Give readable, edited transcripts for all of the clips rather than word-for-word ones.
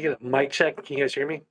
I get a mic check. Can you guys hear me?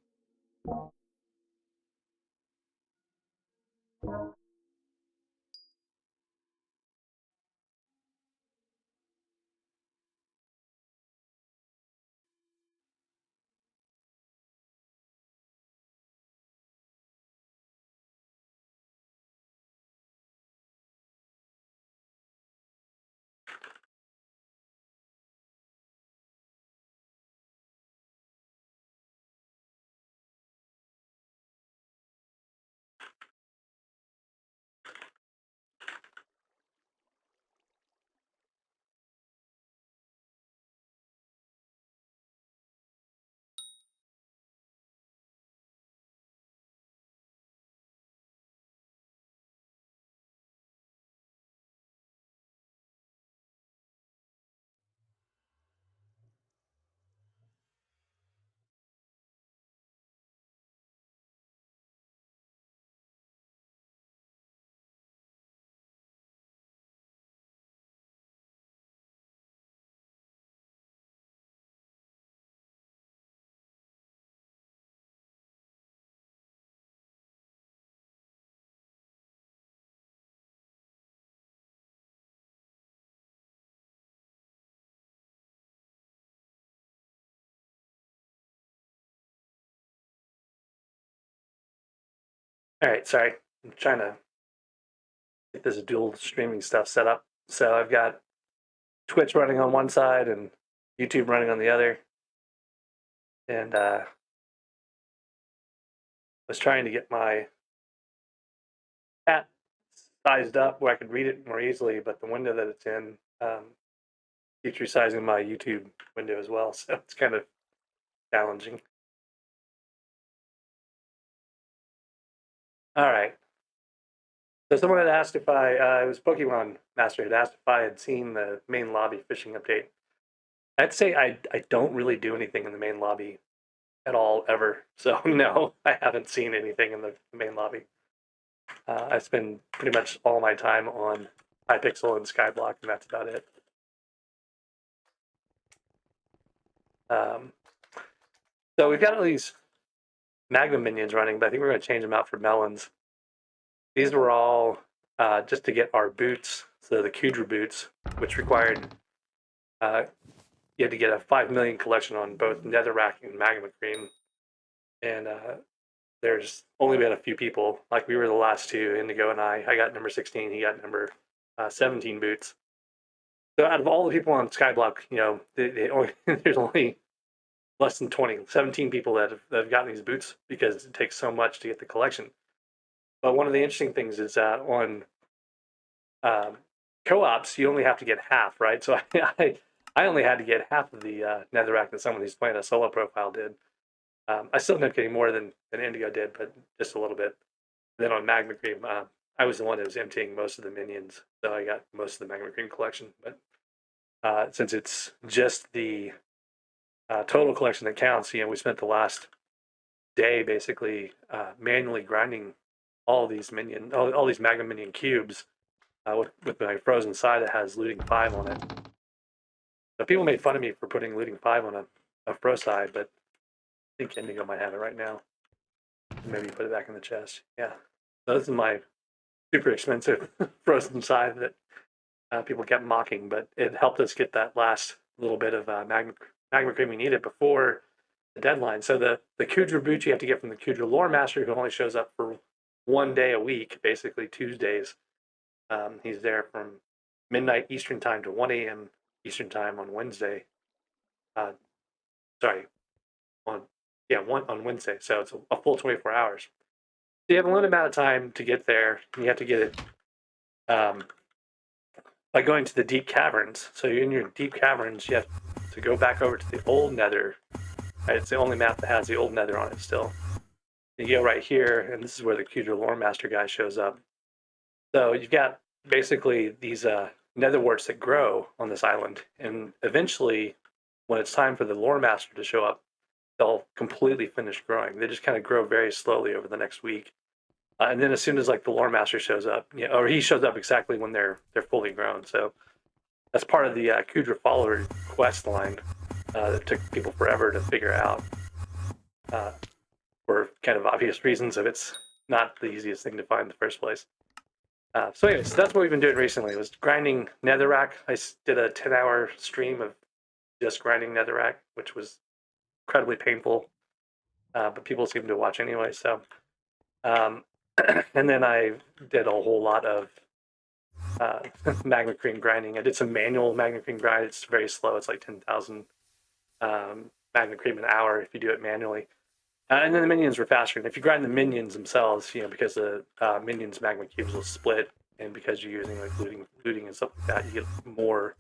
All right, sorry. I'm trying to get this dual streaming stuff set up. So I've got Twitch running on one side and YouTube running on the other. And was trying to get my chat sized up where I could read it more easily, but the window that it's in keeps resizing my YouTube window as well, so it's kind of challenging. All right. So someone had asked if it was Pokemon Master had asked if I had seen the main lobby fishing update. I'd say I don't really do anything in the main lobby at all ever. So no, I haven't seen anything in the main lobby. I spend pretty much all my time on Hypixel and SkyBlock, and that's about it. So we've got all these Magma minions running, but I think we're going to change them out for melons. These were all just to get our boots, so the Kudra boots, which required you had to get a 5 million collection on both Netherrack and Magma Cream. And there's only been a few people, like we were the last two, Indigo and I got number 16, he got number 17 boots. So out of all the people on Skyblock, you know, there's only less than 17 people that have gotten these boots because it takes so much to get the collection. But one of the interesting things is that on co-ops, you only have to get half, right? So I only had to get half of the Netherrack that someone who's playing a solo profile did. I still ended up getting more than Indigo did, but just a little bit. Then on Magma Cream, I was the one that was emptying most of the minions, so I got most of the Magma Cream collection. But since it's just the total collection that counts, you know, we spent the last day basically manually grinding all these all these Magma Minion cubes with my frozen side that has looting 5 on it. So people made fun of me for putting looting 5 on a fro side, but I think Indigo might have it right now. Maybe put it back in the chest. Yeah. So this is my super expensive frozen side that people kept mocking, but it helped us get that last little bit of Magma Cream we needed before the deadline. So the Kudra boot you have to get from the Kudra Lore Master, who only shows up for 1 day a week, basically Tuesdays. He's there from midnight Eastern time to 1 a.m. Eastern time on Wednesday. On Wednesday. So it's a full 24 hours. So you have a limited amount of time to get there. And you have to get it by going to the deep caverns. So you're in your deep caverns, you have to go back over to the old Nether. Right? It's the only map that has the old Nether on it still. You go right here, and this is where the Kudra Lore Master guy shows up. So you've got basically these nether warts that grow on this island, and eventually, when it's time for the Lore Master to show up, they'll completely finish growing. They just kind of grow very slowly over the next week, and then as soon as like the Lore Master shows up, you know, or he shows up exactly when they're fully grown. So that's part of the Kudra follower quest line that took people forever to figure out. for kind of obvious reasons if it's not the easiest thing to find in the first place. So anyways, that's what we've been doing recently, was grinding netherrack. I did a 10-hour stream of just grinding netherrack, which was incredibly painful, but people seem to watch anyway. So, and then I did a whole lot of magma cream grinding. I did some manual magma cream grind. It's very slow. It's like 10,000 magma cream an hour if you do it manually. And then the minions were faster. And if you grind the minions themselves, because the minions magma cubes will split, and because you're using like looting and stuff like that, you get more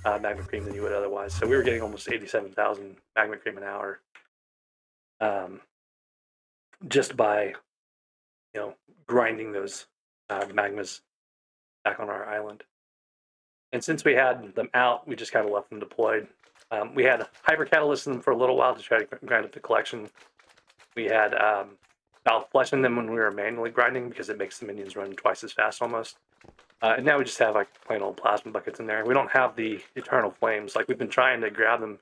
magma cream than you would otherwise. So we were getting almost 87,000 magma cream an hour, just by grinding those magmas back on our island. And since we had them out, we just kind of left them deployed. We had hyper catalyst in them for a little while to try to grind up the collection. We had valve flesh in them when we were manually grinding because it makes the minions run twice as fast almost. And now we just have like plain old plasma buckets in there. We don't have the eternal flames. Like, we've been trying to grab them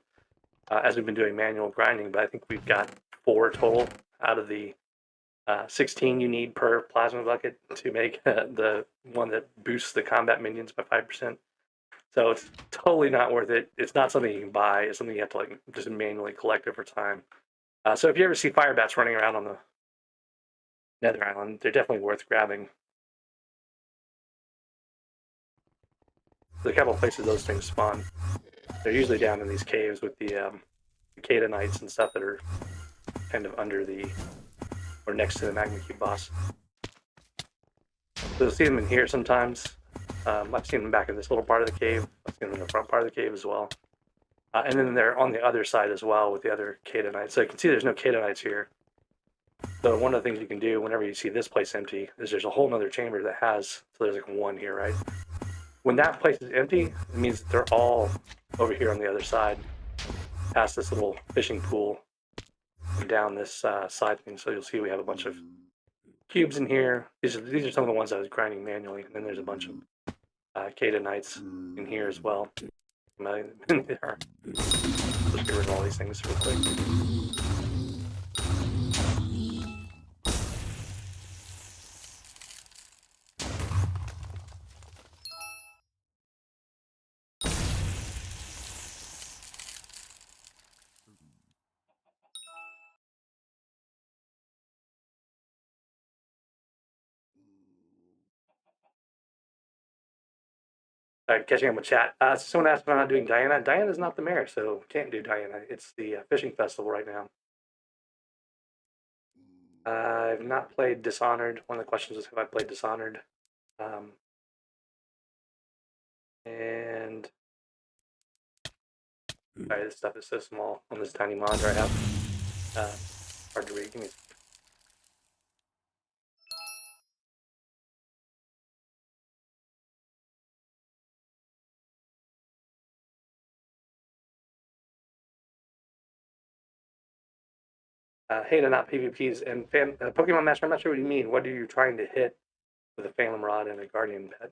as we've been doing manual grinding, but I think we've got 4 total out of the 16 you need per plasma bucket to make the one that boosts the combat minions by 5%. So it's totally not worth it. It's not something you can buy. It's something you have to like just manually collect over time. So if you ever see fire bats running around on the Nether Island, they're definitely worth grabbing. There's a couple of places those things spawn. They're usually down in these caves with the Cadanites and stuff that are kind of under the, or next to the magma cube boss. So you'll see them in here sometimes. I've seen them back in this little part of the cave. I've seen them in the front part of the cave as well. And then they're on the other side as well with the other Cadanites. So you can see there's no Cadanites here. So one of the things you can do whenever you see this place empty is there's a whole other chamber that has, so there's like 1 here, right? When that place is empty, it means that they're all over here on the other side, past this little fishing pool, and down this side thing. So you'll see we have a bunch of cubes in here. These are some of the ones I was grinding manually, and then there's a bunch of Cadanites in here as well. Let's get rid of all these things real quick. Catching up with chat. Someone asked if I'm not doing Diana. Diana's not the mayor, so can't do Diana. It's the fishing festival right now. I've not played Dishonored. One of the questions was, have I played Dishonored? And sorry, this stuff is so small on this tiny monitor I have. Hard to read. Give me. Hey, not PvPs and Pokemon Master. I'm not sure what you mean. What are you trying to hit with a Phantom Rod and a Guardian Pet?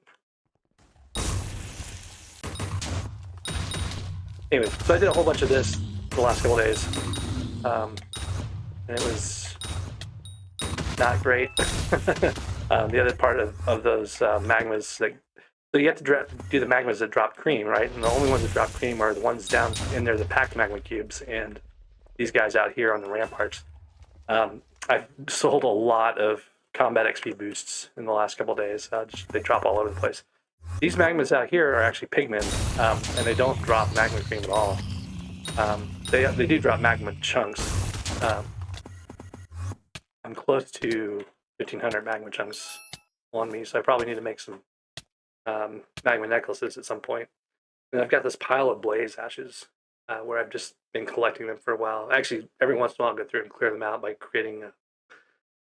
Anyway, so I did a whole bunch of this the last couple days, and it was not great. The other part of those magmas, so you have to do the magmas that drop cream, right? And the only ones that drop cream are the ones down in there, the packed magma cubes, and these guys out here on the ramparts. I've sold a lot of combat XP boosts in the last couple of days. They drop all over the place. These magmas out here are actually pigmen, and they don't drop magma cream at all. They do drop magma chunks. I'm close to 1,500 magma chunks on me, so I probably need to make some magma necklaces at some point. And I've got this pile of blaze ashes where I've just been collecting them for a while. Actually, every once in a while I'll go through and clear them out by creating a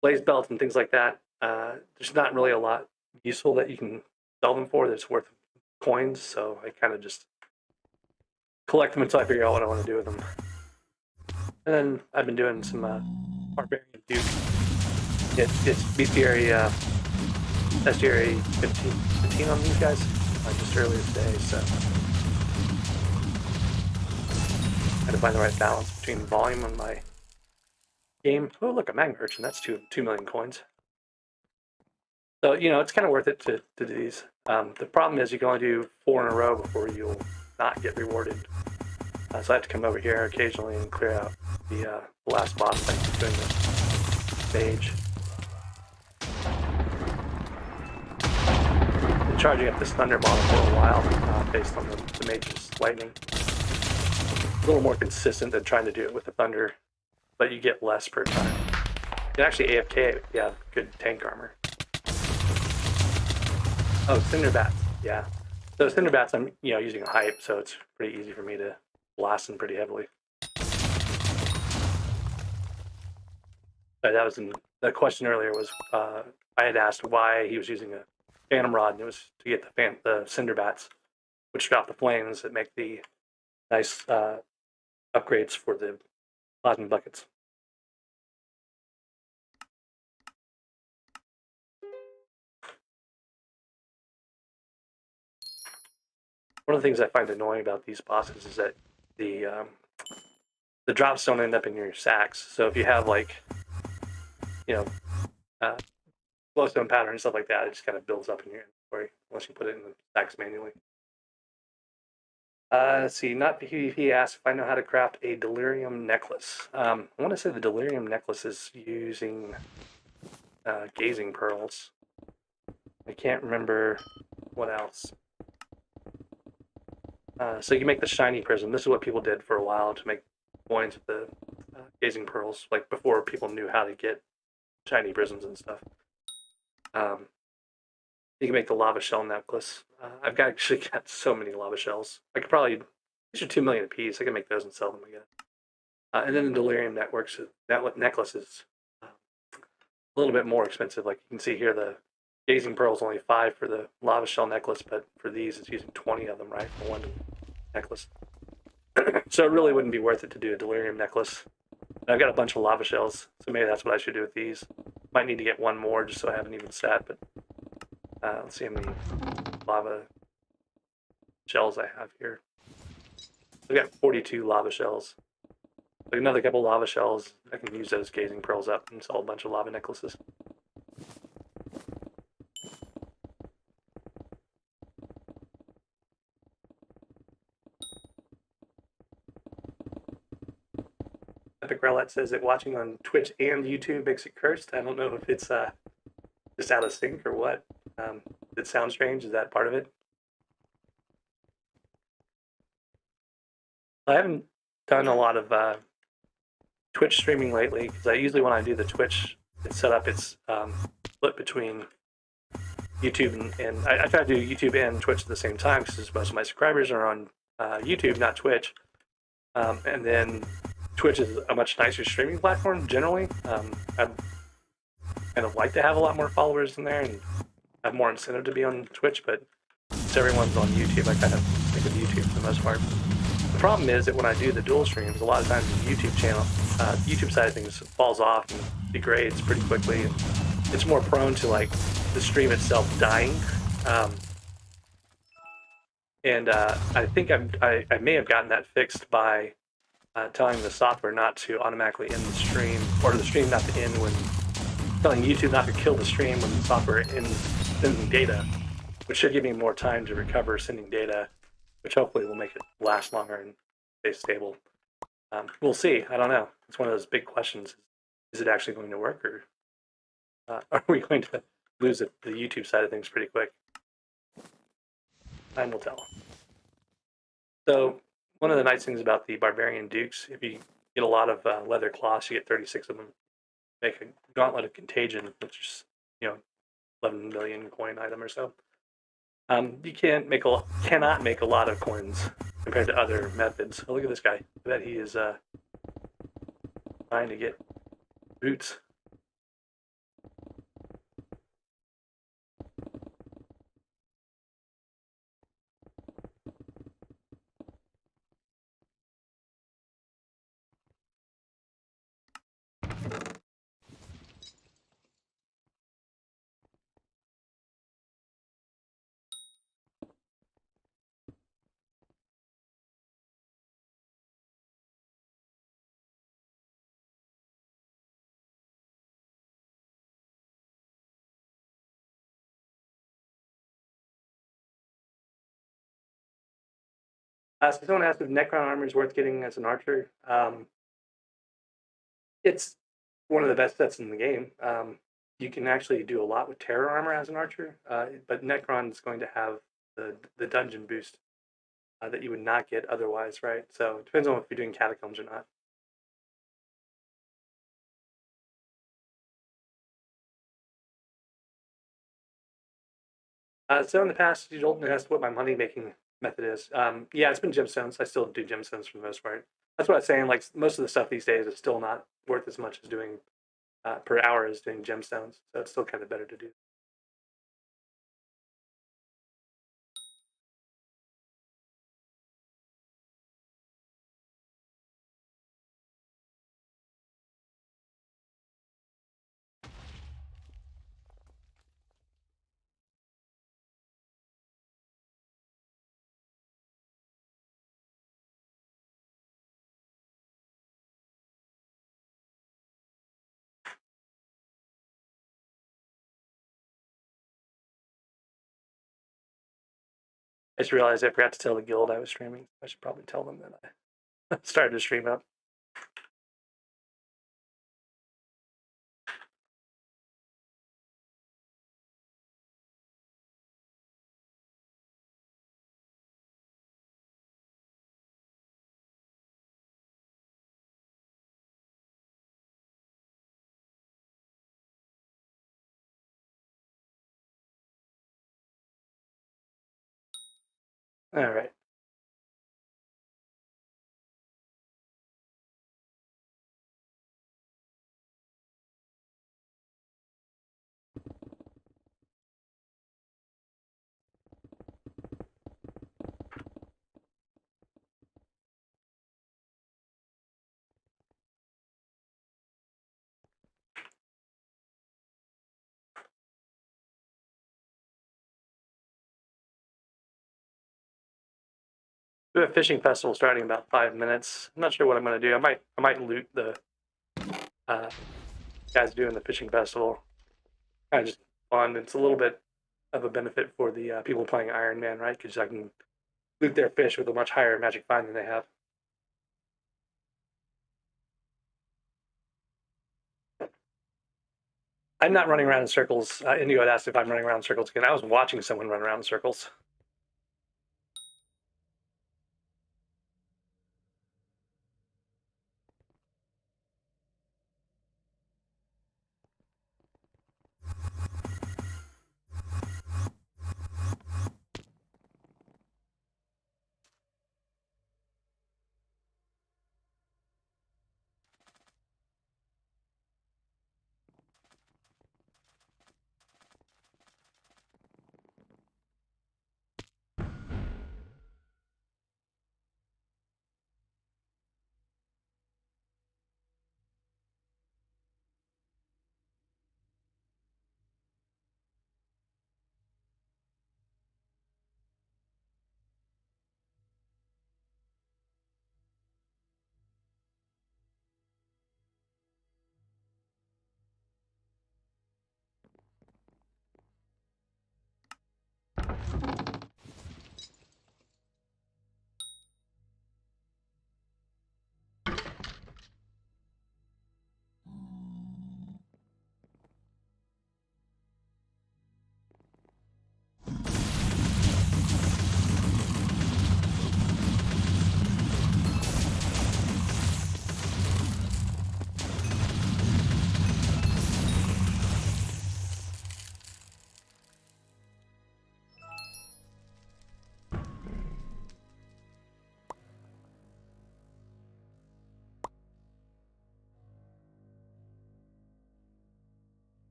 blaze belt and things like that. There's not really a lot useful that you can sell them for that's worth coins, so I kind of just collect them until I figure out what I want to do with them. And then I've been doing some Barbarian Duke. It's bestiary, bestiary 15 on these guys, just earlier today, so I had to find the right balance between volume on my game. Oh, look, a magma urchin. That's 2 million coins. So, it's kind of worth it to do these. The problem is you can only do 4 in a row before you'll not get rewarded. So I have to come over here occasionally and clear out the last boss by doing the stage. Been charging up this thunder model for a while based on the mage's lightning. A little more consistent than trying to do it with the thunder, but you get less per time. You can actually AFK, yeah, good tank armor. Oh, cinder bats, yeah. So cinder bats, I'm using a hype, so it's pretty easy for me to blast them pretty heavily. That was the question earlier was I had asked why he was using a phantom rod, and it was to get the cinder bats, which drop the flames that make the nice upgrades for the plasma buckets. One of the things I find annoying about these bosses is that the drops don't end up in your sacks. So if you have glowstone powder and stuff like that, it just kind of builds up in your inventory unless you put it in the sacks manually. Let's see, not PvP asked if I know how to craft a delirium necklace. I want to say the delirium necklace is using gazing pearls. I can't remember what else. So you make the shiny prism. This is what people did for a while to make coins with the gazing pearls, like before people knew how to get shiny prisms and stuff. You can make the lava shell necklace. I've actually got so many lava shells. I could probably, these are 2 million a piece. I can make those and sell them again. And then the delirium necklace is a little bit more expensive. Like you can see here, the gazing pearl is only 5 for the lava shell necklace, but for these, it's using 20 of them, right, for one necklace. So it really wouldn't be worth it to do a delirium necklace. And I've got a bunch of lava shells, so maybe that's what I should do with these. Might need to get one more just so I have an even stat, but let's see how many lava shells I have here. I've got 42 lava shells. Like another couple lava shells, I can use those gazing pearls up and sell a bunch of lava necklaces. Epic Rowlett says that watching on Twitch and YouTube makes it cursed. I don't know if it's just out of sync or what. Does it sound strange? Is that part of it? I haven't done a lot of Twitch streaming lately because I usually, when I do the Twitch, it's set up, it's split between YouTube and I try to do YouTube and Twitch at the same time because most of my subscribers are on YouTube, not Twitch. And then Twitch is a much nicer streaming platform generally. I'd kind of like to have a lot more followers in there and have more incentive to be on Twitch, but since everyone's on YouTube, I kind of think of YouTube for the most part. The problem is that when I do the dual streams, a lot of times the YouTube side of things falls off and degrades pretty quickly. And it's more prone to like the stream itself dying. I think I may have gotten that fixed by telling the software not to automatically end the stream, or the stream not to end when telling YouTube not to kill the stream when the software ends sending data, which should give me more time to recover sending data, which hopefully will make it last longer and stay stable. We'll see. I don't know. It's one of those big questions. Is it actually going to work, or are we going to lose the YouTube side of things pretty quick? Time will tell. So one of the nice things about the Barbarian Dukes, if you get a lot of leather cloths, you get 36 of them. Make a Gauntlet of Contagion, which is 11 million coin item or so. You cannot make a lot of coins compared to other methods. Oh, look at this guy. I bet he is trying to get boots. So someone asked if Necron armor is worth getting as an archer. It's one of the best sets in the game. You can actually do a lot with Terror armor as an archer, but Necron is going to have the dungeon boost that you would not get otherwise, right? So it depends on if you're doing catacombs or not. So in the past, you don't ask what my money making method is. Yeah, it's been gemstones. I still do gemstones for the most part. That's what I'm saying. Like most of the stuff these days is still not worth as much as doing per hour as doing gemstones. So it's still kind of better to do. I just realized I forgot to tell the guild I was streaming. I should probably tell them that I started to stream up. All right. We have a fishing festival starting in about 5 minutes. I'm not sure what I'm going to do. I might loot the guys doing the fishing festival. Kind of just fun. It's a little bit of a benefit for the people playing Iron Man, right? Because I can loot their fish with a much higher magic find than they have. I'm not running around in circles. Indigo had asked if I'm running around in circles again. I was watching someone run around in circles.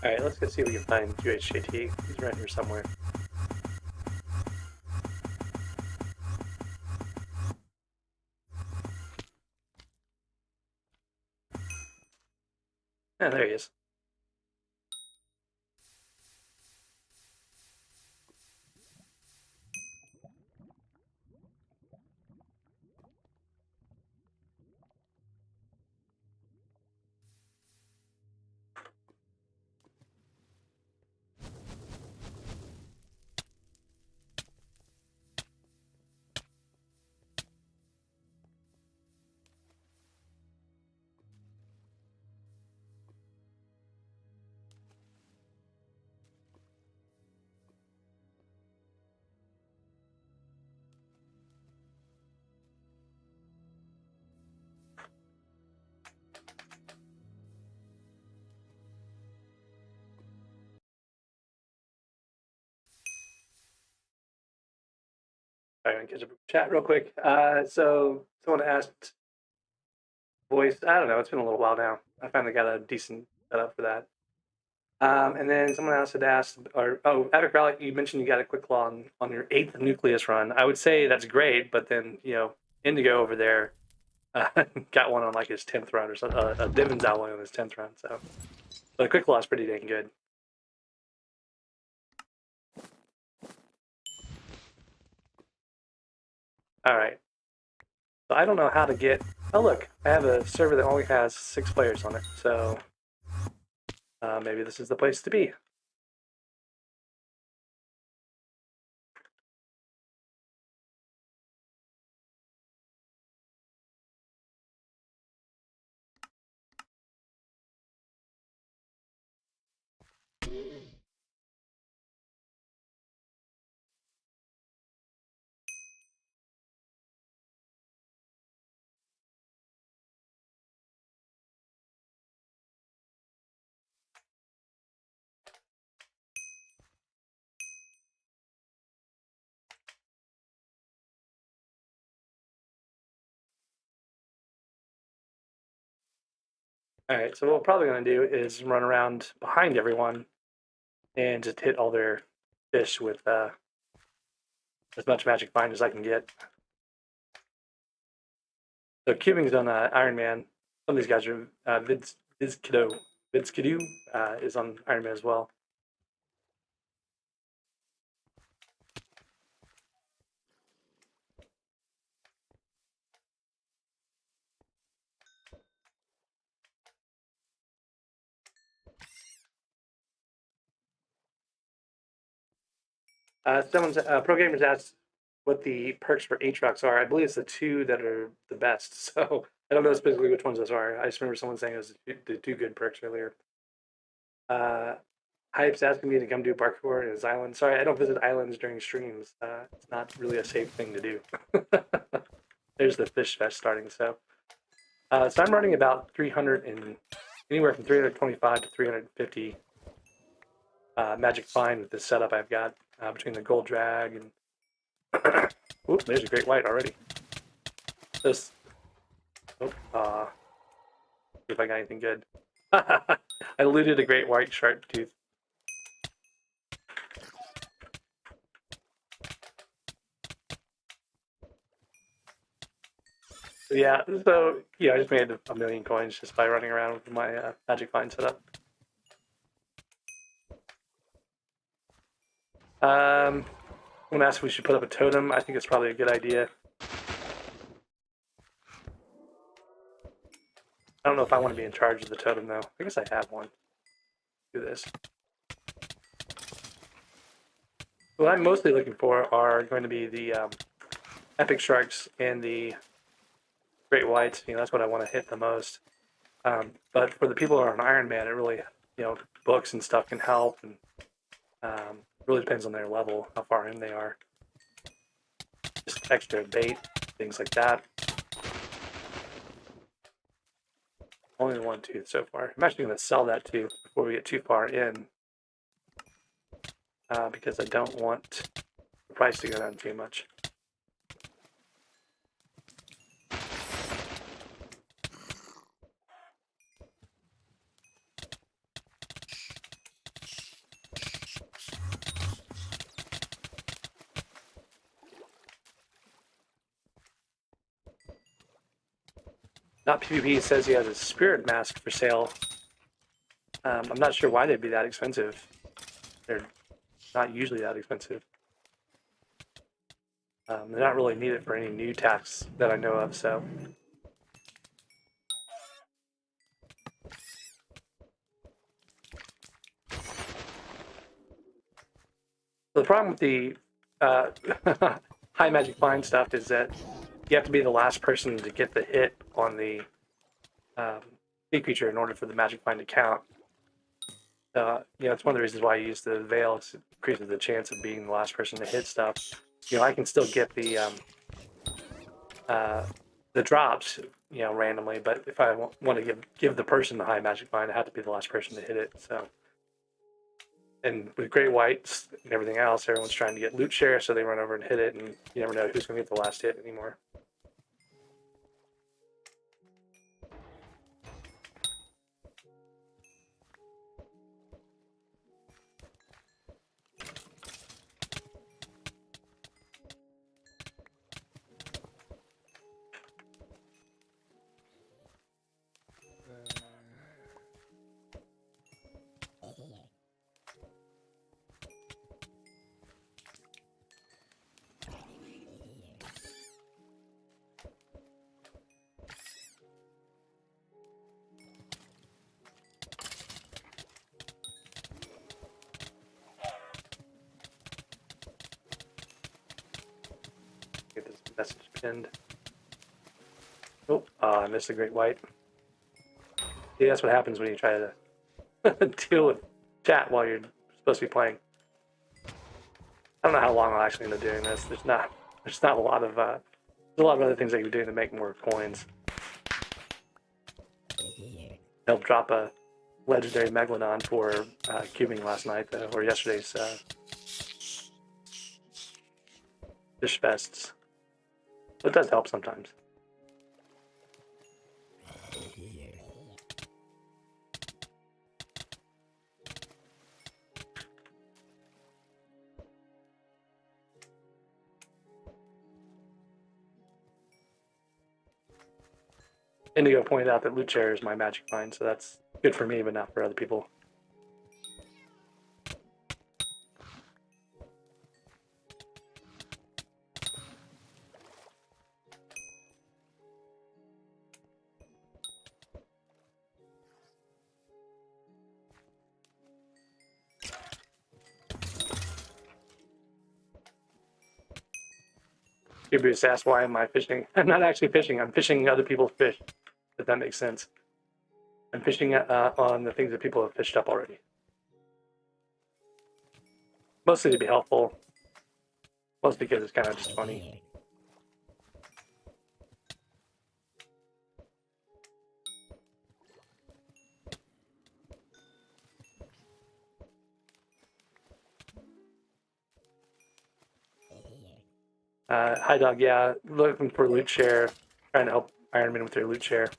All right, let's go see if we can find UHJT. He's right here somewhere. Yeah, there he is. Sorry, I'm gonna catch up with chat real quick. So someone asked voice. I don't know. It's been a little while now. I finally got a decent setup for that. And then someone else had asked, or Epic Relic, you mentioned you got a quick claw on your 8th nucleus run. I would say that's great, but then Indigo over there got one on like his 10th run or something. A Divin's Alloy on his 10th run. So, but a quick claw is pretty dang good. All right. So I don't know how to get. Oh look, I have a server that only has 6 players on it. So maybe this is the place to be. All right, so what we're probably going to do is run around behind everyone and just hit all their fish with as much magic find as I can get. So cubing's on Iron Man. Some of these guys are Vidskidoo is on Iron Man as well. Someone's Pro Gamers asked what the perks for Aatrox are. I believe it's the 2 that are the best. So I don't know specifically which ones those are. I just remember someone saying it was the 2 good perks earlier. Hype's asking me to come do parkour in his island. Sorry, I don't visit islands during streams. It's not really a safe thing to do. There's the fish fest starting. So I'm running about 300 and anywhere from 325 to 350 magic find with this setup I've got between the gold drag and oops, there's a great white already. This see if I got anything good. I looted a great white shark tooth. Yeah, so I just made a million coins just by running around with my magic find setup. Someone asked if we should put up a totem. I think it's probably a good idea. I don't know if I want to be in charge of the totem though. I guess I have one. Do this. What I'm mostly looking for are going to be the epic sharks and the great whites. That's what I want to hit the most. But for the people who are on Iron Man, it really, books and stuff can help, and really depends on their level, how far in they are. Just extra bait, things like that. Only the 1 tooth so far. I'm actually going to sell that too before we get too far in, because I don't want the price to go down too much. Not PvP says he has a spirit mask for sale. I'm not sure why they'd be that expensive. They're not usually that expensive. They're not really needed for any new tasks that I know of, so. The problem with the high magic find stuff is that you have to be the last person to get the hit on the sea creature in order for the magic find to count. It's one of the reasons why I use the veil. It increases the chance of being the last person to hit stuff. I can still get the drops, randomly, but if I want to give the person the high magic find, I have to be the last person to hit it. So And with great whites and everything else, everyone's trying to get loot share, so they run over and hit it, and you never know who's going to get the last hit anymore. Get this message pinned. Oh, I missed a great white. See, that's what happens when you try to deal with chat while you're supposed to be playing. I don't know how long I'll actually end up doing this. There's not a lot of there's a lot of other things I can do to make more coins. Helped drop a legendary Megalodon for cubing last night, or yesterday's fish fests. So it does help sometimes. Indigo pointed out that loot share is my magic find, so that's good for me, but not for other people. You'd be asked, why am I fishing? I'm not actually fishing. I'm fishing other people's fish, if that makes sense. I'm fishing on the things that people have fished up already. Mostly to be helpful. Mostly because it's kind of just funny. Hi Dog, yeah, looking for loot share, trying to help Ironman with their loot share.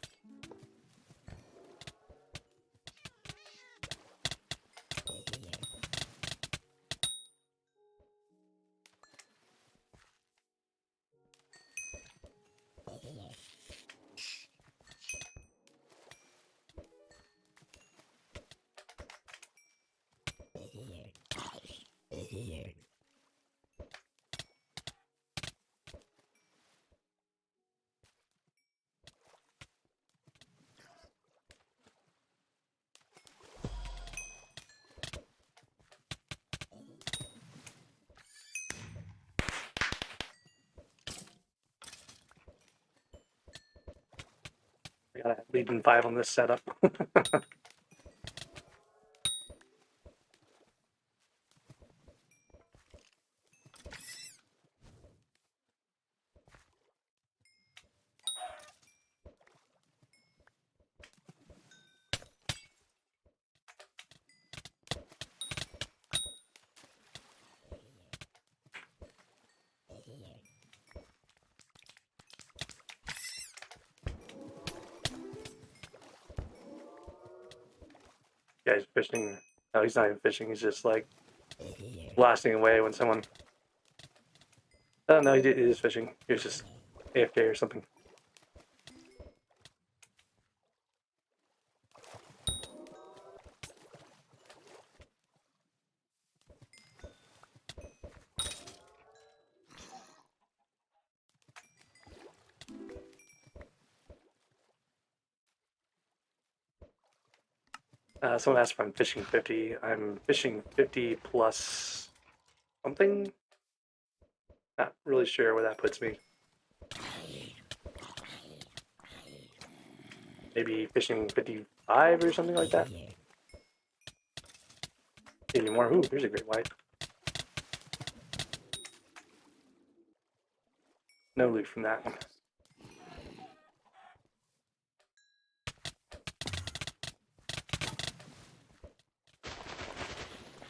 I got a lead in 5 on this setup. Guy's fishing. No, he's not even fishing. He's just like blasting away when someone. Oh no, he is fishing. He was just AFK or something. Someone asked if I'm fishing 50. I'm fishing 50 plus something. Not really sure where that puts me. Maybe fishing 55 or something like that. Maybe more. Ooh, here's a great white. No loot from that one.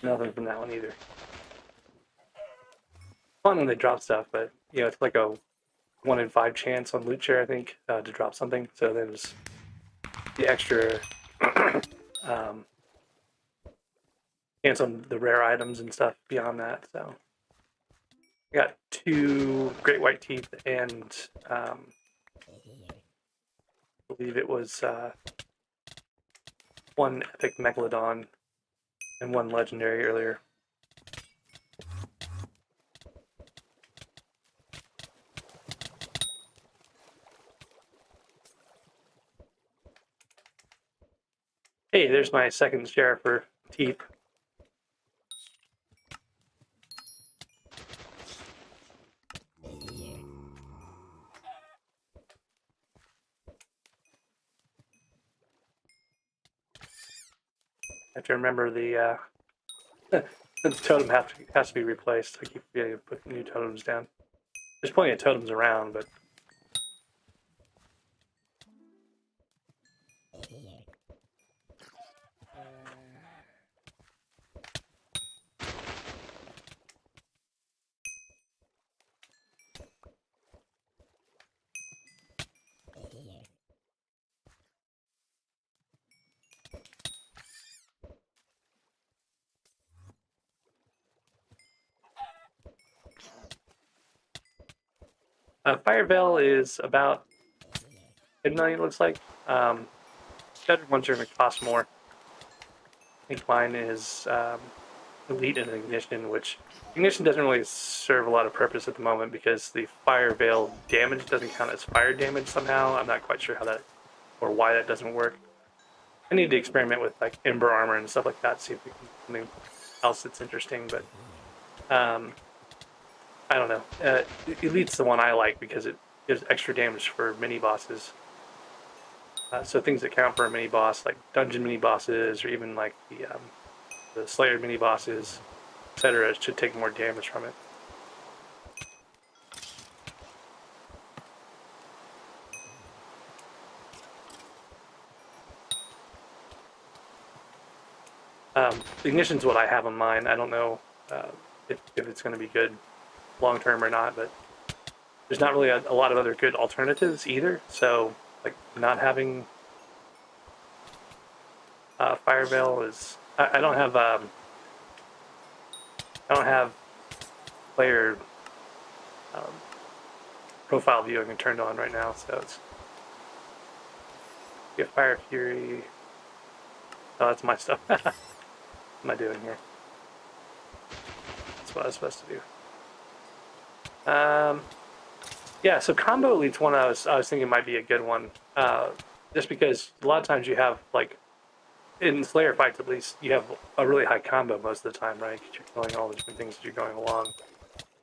Nothing from that one either. Fun when they drop stuff, but you know, it's like a 1 in 5 chance on loot share, I think, to drop something. So then there's the extra chance on the rare items and stuff beyond that. So I got 2 great white teeth and I believe it was 1 epic megalodon and 1 legendary earlier. Hey, there's my second share for teeth. I have to remember the totem has to be replaced. I keep forgetting to put new totems down. There's plenty of totems around, but Fire Veil is about 10 million, it looks like. Better ones are going to cost more. I think mine is Elite and Ignition, which Ignition doesn't really serve a lot of purpose at the moment because the Fire Veil damage doesn't count as fire damage somehow. I'm not quite sure how that or why that doesn't work. I need to experiment with like Ember Armor and stuff like that, see if we can do something else that's interesting, but I don't know. Elite's the one I like because it gives extra damage for mini bosses. So things that count for a mini boss, like dungeon mini bosses, or even like the Slayer mini bosses, etc., should take more damage from it. Ignition's what I have on mine. I don't know if it's going to be good long term or not, but there's not really a lot of other good alternatives either. So, like, not having Fire Veil is. I don't have player profile viewing turned on right now, so it's get Fire Fury. Oh, that's my stuff. What am I doing here? That's what I was supposed to do. Yeah, so Combo Elite's one I was thinking might be a good one. Just because a lot of times you have, like, in Slayer fights at least, you have a really high combo most of the time, right? Because you're killing all the different things as you're going along.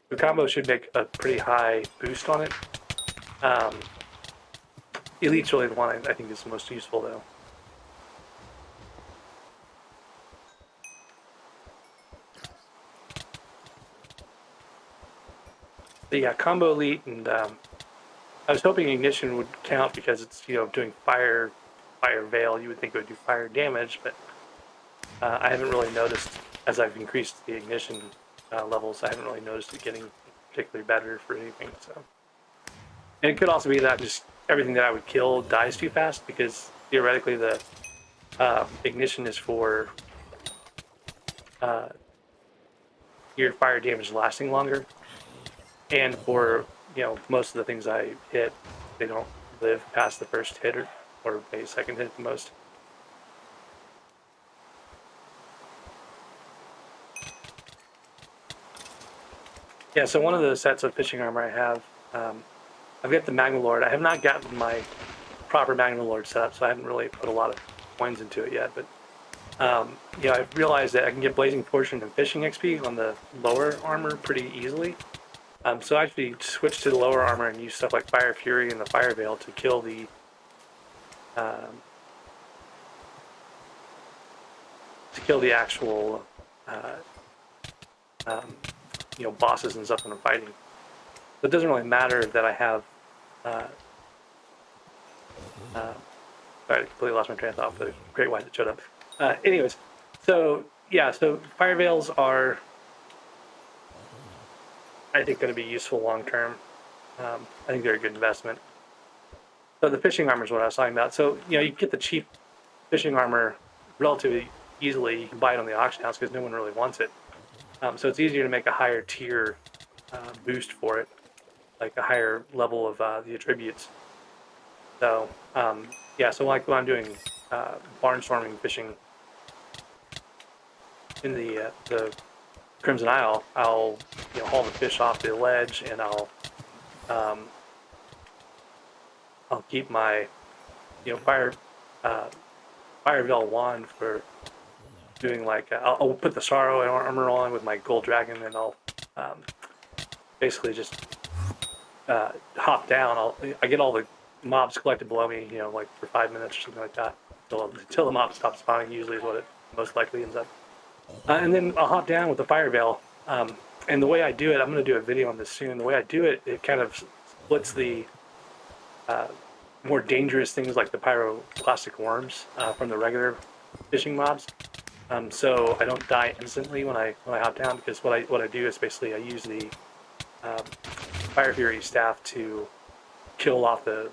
The combo should make a pretty high boost on it. Elite's really the one I think is the most useful, though. But yeah, Combo Elite, and I was hoping Ignition would count because it's, you know, doing Fire Veil. You would think it would do fire damage, but I haven't really noticed, as I've increased the Ignition levels, I haven't really noticed it getting particularly better for anything. So, and it could also be that just everything that I would kill dies too fast, because theoretically the Ignition is for your fire damage lasting longer, and for, you know, most of the things I hit, they don't live past the first hit or maybe second hit at the most. Yeah, so one of the sets of fishing armor I have, I've got the Magnalord. I have not gotten my proper Magnalord set up, so I haven't really put a lot of coins into it yet. But you know, I've realized that I can get Blazing Fortune and Fishing XP on the lower armor pretty easily. So I actually switched to the lower armor and use stuff like Fire Fury and the Fire Veil to kill the actual you know, bosses and stuff when I'm fighting. So it doesn't really matter that I have. Sorry, I completely lost my train of thought for the great white that showed up. Anyways, so yeah, so fire veils are, I think, going to be useful long term. I think they're a good investment. So the fishing armor is what I was talking about. So you know, you get the cheap fishing armor relatively easily. You can buy it on the auction house because no one really wants it. So it's easier to make a higher tier boost for it, like a higher level of the attributes. So yeah, so like when I'm doing barnstorming fishing in the Crimson Isle, I'll haul the fish off the ledge, and um, I'll keep my fire veil wand for doing like I'll put the sorrow armor on with my gold dragon, and I'll um, basically just hop down. I get all the mobs collected below me, like for 5 minutes or something like that, until the mob stops spawning. Usually is what it most likely ends up. And then I'll hop down with the fire veil. And the way I do it, I'm going to do a video on this soon. The way I do it, it kind of splits the more dangerous things like the pyroclastic worms from the regular fishing mobs. So I don't die instantly when I hop down, because what I do is basically I use the Fire Fury staff to kill off the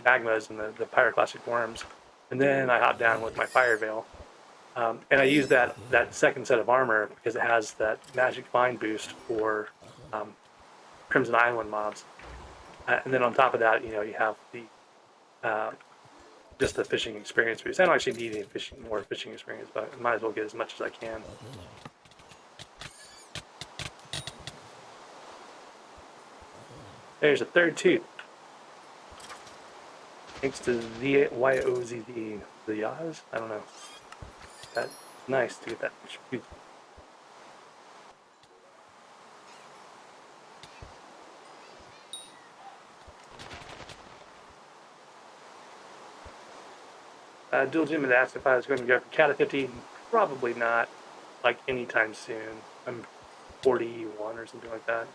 magmas and the pyroclastic worms, and then I hop down with my fire veil. And I use that second set of armor because it has that magic find boost for Crimson Island mobs. And then on top of that, you have the just the fishing experience boost. I don't actually need any more fishing experience, but I might as well get as much as I can. There's a third tooth. Thanks to ZYOZZ, the Yaz? I don't know. That's nice to get that much. Dual Jim had asked if I was going to go for Cata 50. Probably not, like, anytime soon. I'm 41 or something like that.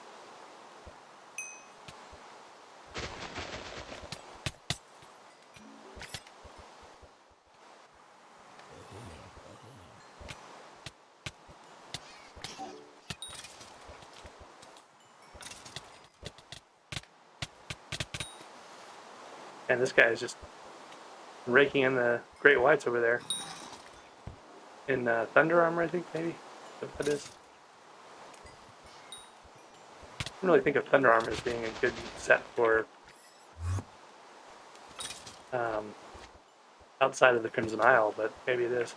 And this guy is just raking in the great whites over there. In Thunder Armor, I think, maybe? What that is. I don't really think of Thunder Armor as being a good set for outside of the Crimson Isle, but maybe it is.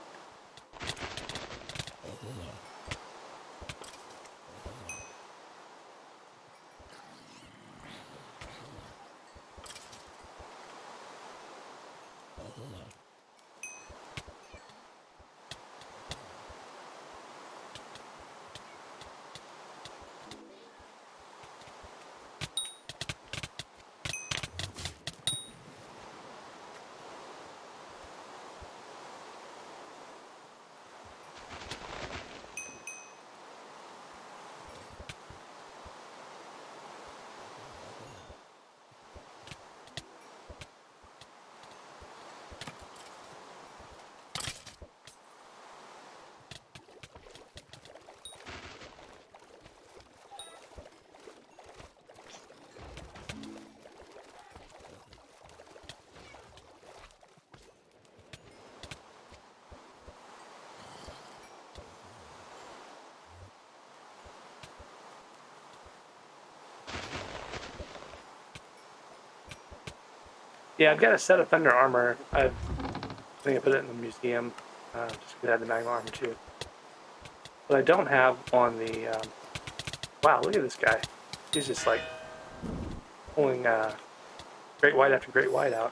Yeah, I've got a set of Thunder Armor. I think I put it in the museum, just because I had the Magma Armor too. But I don't have on the... wow, look at this guy. He's just like pulling Great White after Great White out.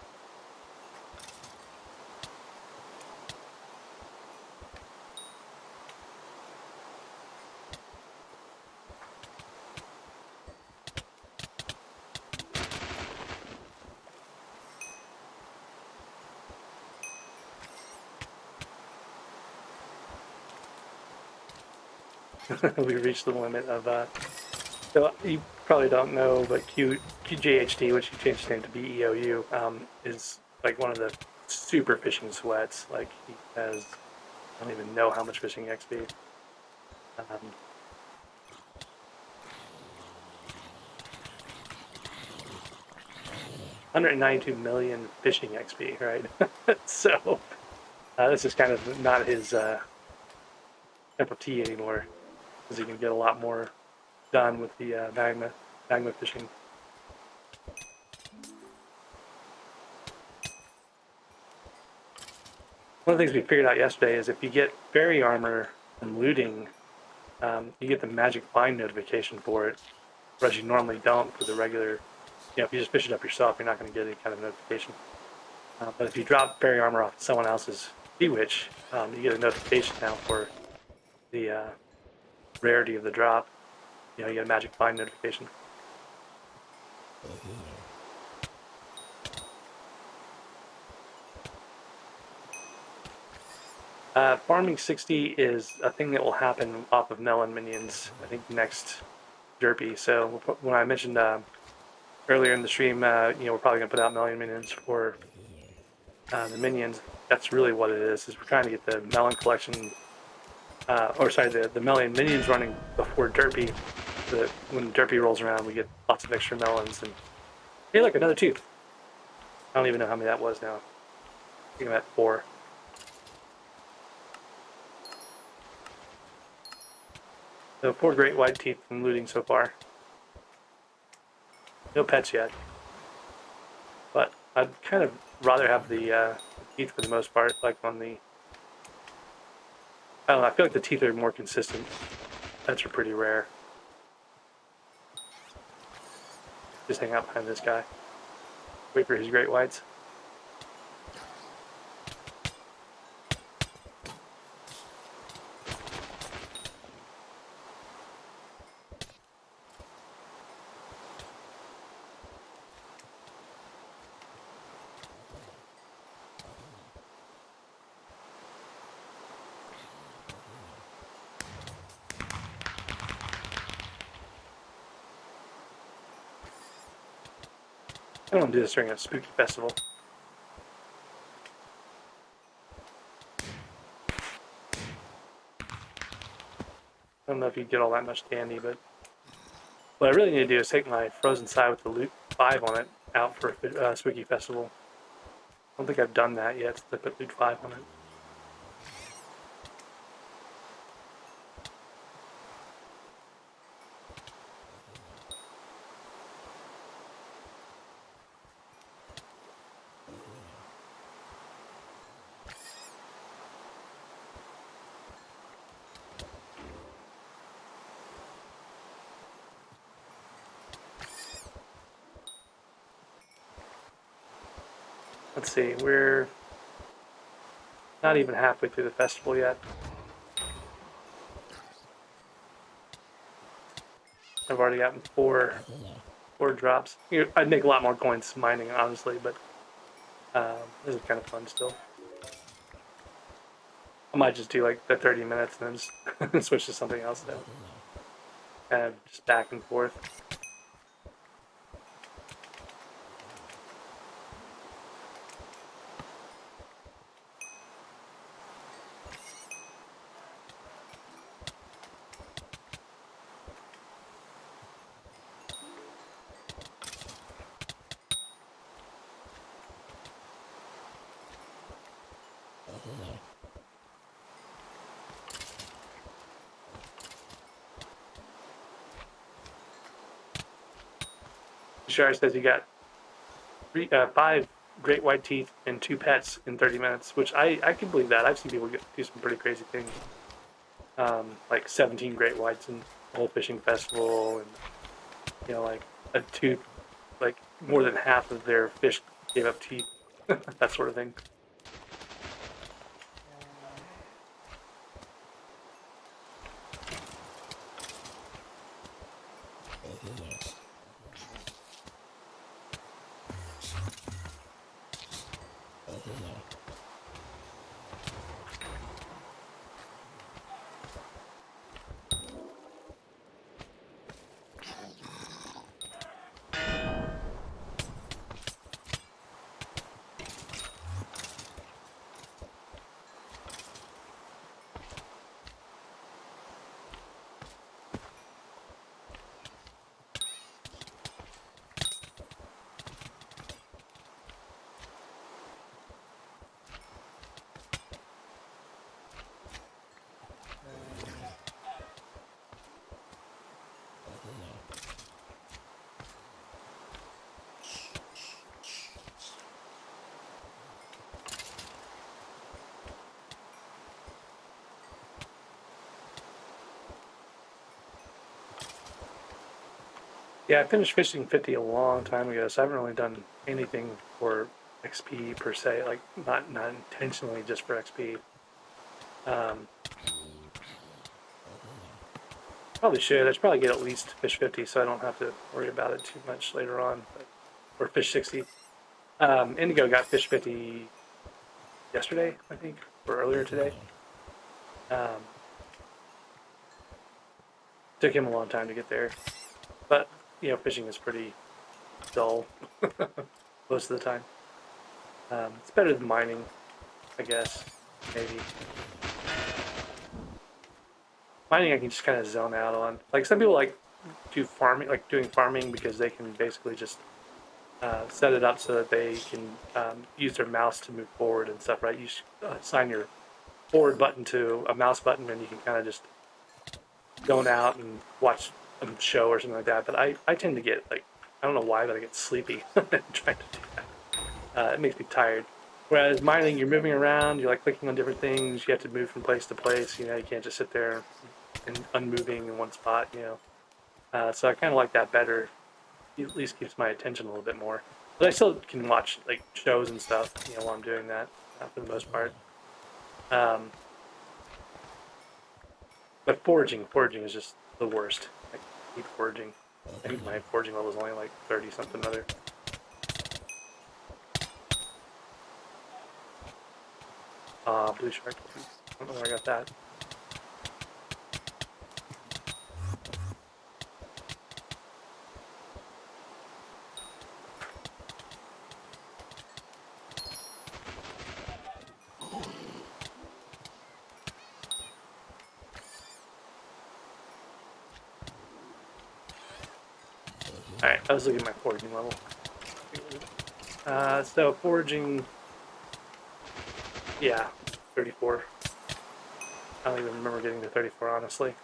We reached the limit of so you probably don't know, but QJHD, which he changed his name to BEOU, is like one of the super fishing sweats. Like he has I don't even know how much fishing XP. 192 million fishing XP, right? So this is kind of not his cup of tea anymore, because he can get a lot more done with the magma fishing. One of the things we figured out yesterday is if you get fairy armor from looting, you get the magic find notification for it, whereas you normally don't for the regular. If you just fish it up yourself, you're not going to get any kind of notification. But if you drop fairy armor off someone else's Bewitch, you get a notification now for the rarity of the drop. You get a magic find notification. Farming 60 is a thing that will happen off of melon minions, I think, next derpy. So when I mentioned earlier in the stream, we're probably going to put out melon minions for the minions. That's really what it is we're trying to get the melon collection, the melon minions running before derpy. So that when derpy rolls around, we get lots of extra melons. And hey, look, another tooth. I don't even know how many that was now. I think I'm at 4. So 4 great white teeth from looting so far. No pets yet. But I'd kind of rather have the teeth for the most part, like on the... I don't know, I feel like the teeth are more consistent. Pets are pretty rare. Just hang out behind this guy. Wait for his great whites. I don't do this during a spooky festival. I don't know if you get all that much dandy, but what I really need to do is take my frozen side with the loot 5 on it out for a spooky festival. I don't think I've done that yet since I put loot 5 on it. Let's see, we're not even halfway through the festival yet. I've already gotten 4 drops. I'd make a lot more coins mining, honestly, but this is kind of fun still. I might just do like the 30 minutes and then just switch to something else though. Kind of just back and forth. Shar says you got 5 great white teeth and 2 pets in 30 minutes, which I can believe that. I've seen people do some pretty crazy things. Like 17 great whites in the whole fishing festival, and like a tooth, like more than half of their fish gave up teeth, that sort of thing. Yeah, I finished fishing 50 a long time ago, so I haven't really done anything for XP per se, like not intentionally just for XP. Um, Probably should. I should probably get at least fish 50 so I don't have to worry about it too much later on. But, or fish 60. Indigo got fish 50 yesterday, I think, or earlier today. Um, Took him a long time to get there. But, fishing is pretty dull most of the time. It's better than mining, I guess, maybe. Mining I can just kind of zone out on. Like some people like do farming, like doing farming because they can basically just set it up so that they can use their mouse to move forward and stuff, right? You assign your forward button to a mouse button and you can kind of just zone out and watch a show or something like that. But I tend to get like, I don't know why, but I get sleepy trying to do that. It makes me tired. Whereas mining, you're moving around, you're like clicking on different things, you have to move from place to place, you can't just sit there and unmoving in one spot, So I kind of like that better. It at least keeps my attention a little bit more. But I still can watch like shows and stuff, while I'm doing that for the most part. Um, but foraging is just the worst. I hate foraging. I think my foraging level is only like 30 something other. Blue shark. I don't know where I got that. Alright, I was looking at my foraging level. So foraging, yeah, 34. I don't even remember getting to 34, honestly.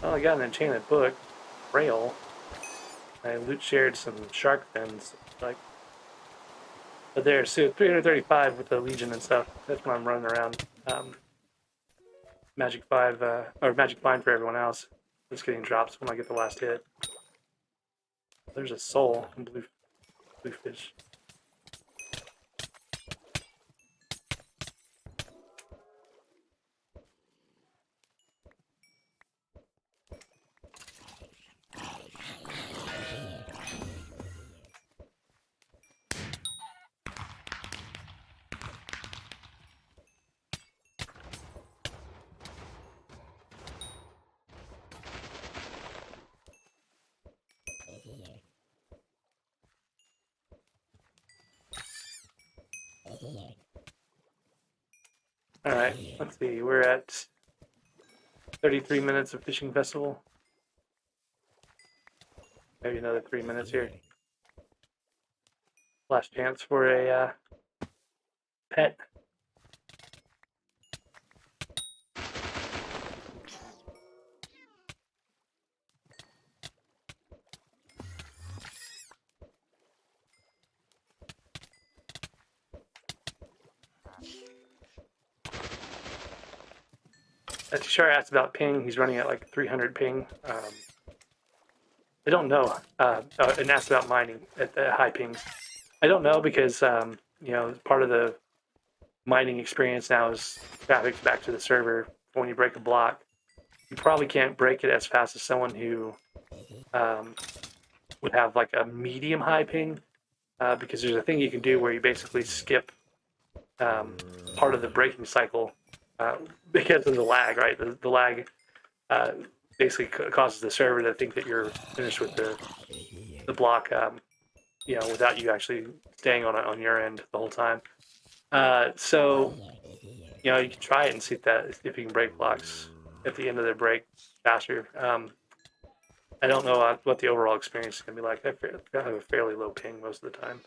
Well, I got an enchanted book, rail. I loot shared some shark fins, like. But there, so 335 with the Legion and stuff. That's when I'm running around. Magic 5, or Magic Find for everyone else. Just getting drops when I get the last hit. There's a soul and blue fish. Alright, let's see. We're at 33 minutes of Fishing Festival. Maybe another 3 minutes here. Last chance for a pet. T-Shar asked about ping. He's running at like 300 ping. I don't know. And asked about mining at the high pings. I don't know because, part of the mining experience now is traffic's back to the server. When you break a block, you probably can't break it as fast as someone who would have like a medium high ping, because there's a thing you can do where you basically skip part of the breaking cycle because of the lag, right? The lag basically causes the server to think that you're finished with the block, without you actually staying on your end the whole time. So you can try it and see if you can break blocks at the end of their break faster. I don't know what the overall experience is going to be like. I have a fairly low ping most of the time.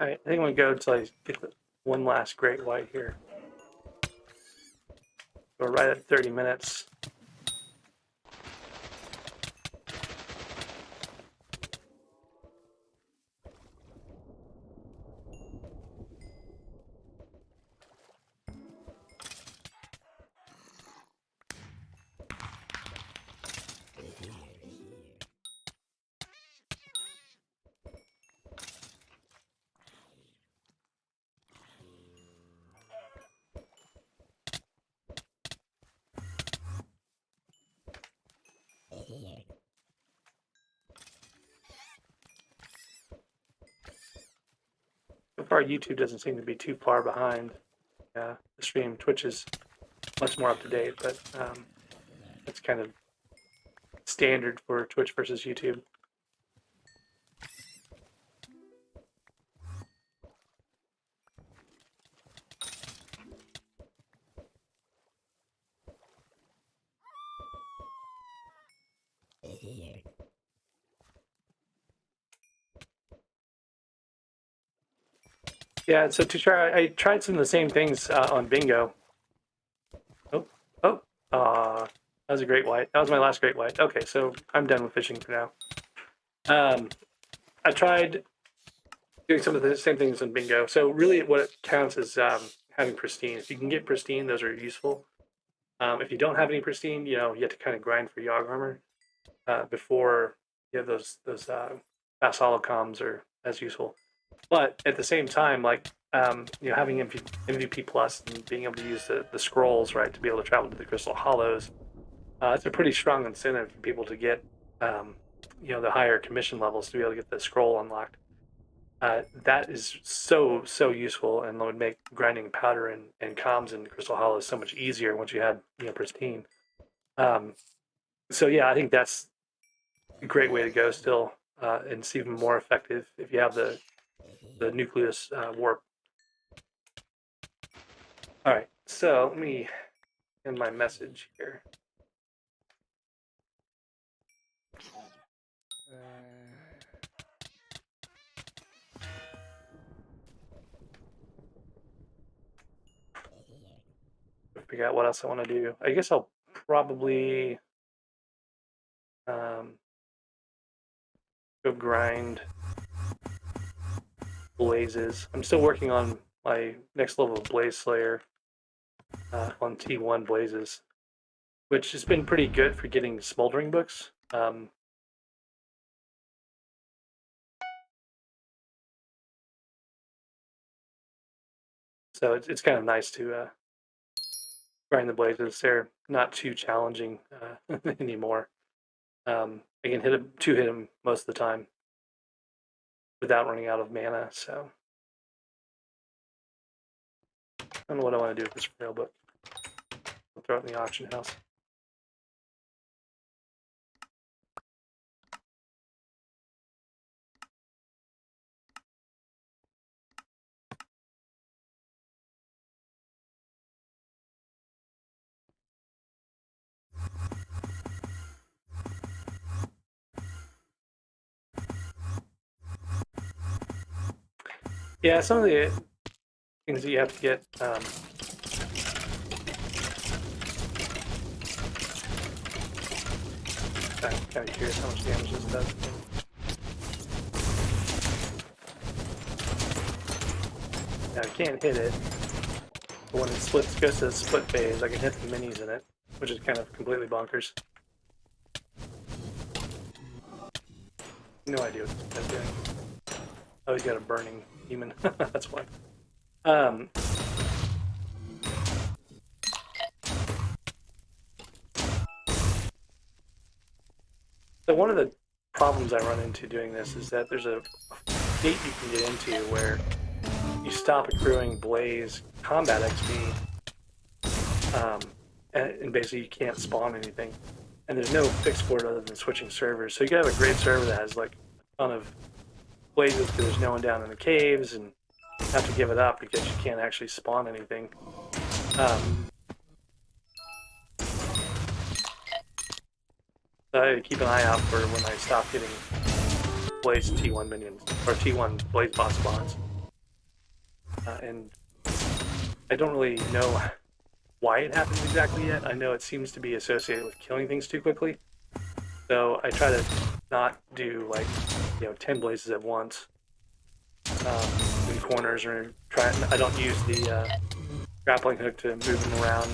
Alright, I think I'm gonna go until I get the one last great white here. We're right at 30 minutes. So far, YouTube doesn't seem to be too far behind the stream. Twitch is much more up to date, but that's kind of standard for Twitch versus YouTube. Yeah, so to try, I tried some of the same things on Bingo. That was a great white. That was my last great white. Okay, so I'm done with fishing for now. I tried doing some of the same things on Bingo. So really what it counts is having pristine. If you can get pristine, those are useful. If you don't have any pristine, you have to kind of grind for Yogg armor before you have those fast holocoms are as useful. But at the same time, like having MVP plus and being able to use the scrolls, right, to be able to travel to the Crystal Hollows, it's a pretty strong incentive for people to get the higher commission levels to be able to get the scroll unlocked. That is so useful, and would make grinding powder and comms in Crystal Hollows so much easier once you had pristine. So yeah, I think that's a great way to go still, and it's even more effective if you have the nucleus warp. All right, so let me end my message here. Figure out what else I want to do. I guess I'll probably go grind blazes. I'm still working on my next level of Blaze Slayer on T1 blazes, which has been pretty good for getting smoldering books. So it's kind of nice to grind the blazes. They're not too challenging anymore. I can hit them most of the time without running out of mana. So I don't know what I want to do with this rail book. I'll throw it in the auction house. Yeah, some of the things that you have to get. I'm kind of curious how much damage this does. Now I can't hit it, but when it goes to the split phase, I can hit the minis in it, which is kind of completely bonkers. No idea what that's doing. Oh, he's got a burning demon. That's why. So one of the problems I run into doing this is that there's a state you can get into where you stop accruing Blaze combat XP, and basically you can't spawn anything. And there's no fix for it other than switching servers. So you can have a great server that has like a ton of blazes because there's no one down in the caves, and you have to give it up because you can't actually spawn anything. So I keep an eye out for when I stop getting Blaze T1 minions, or T1 Blaze boss spawns. and I don't really know why it happens exactly yet. I know it seems to be associated with killing things too quickly. So I try to not do like 10 blazes at once in corners, or I don't use the grappling hook to move them around.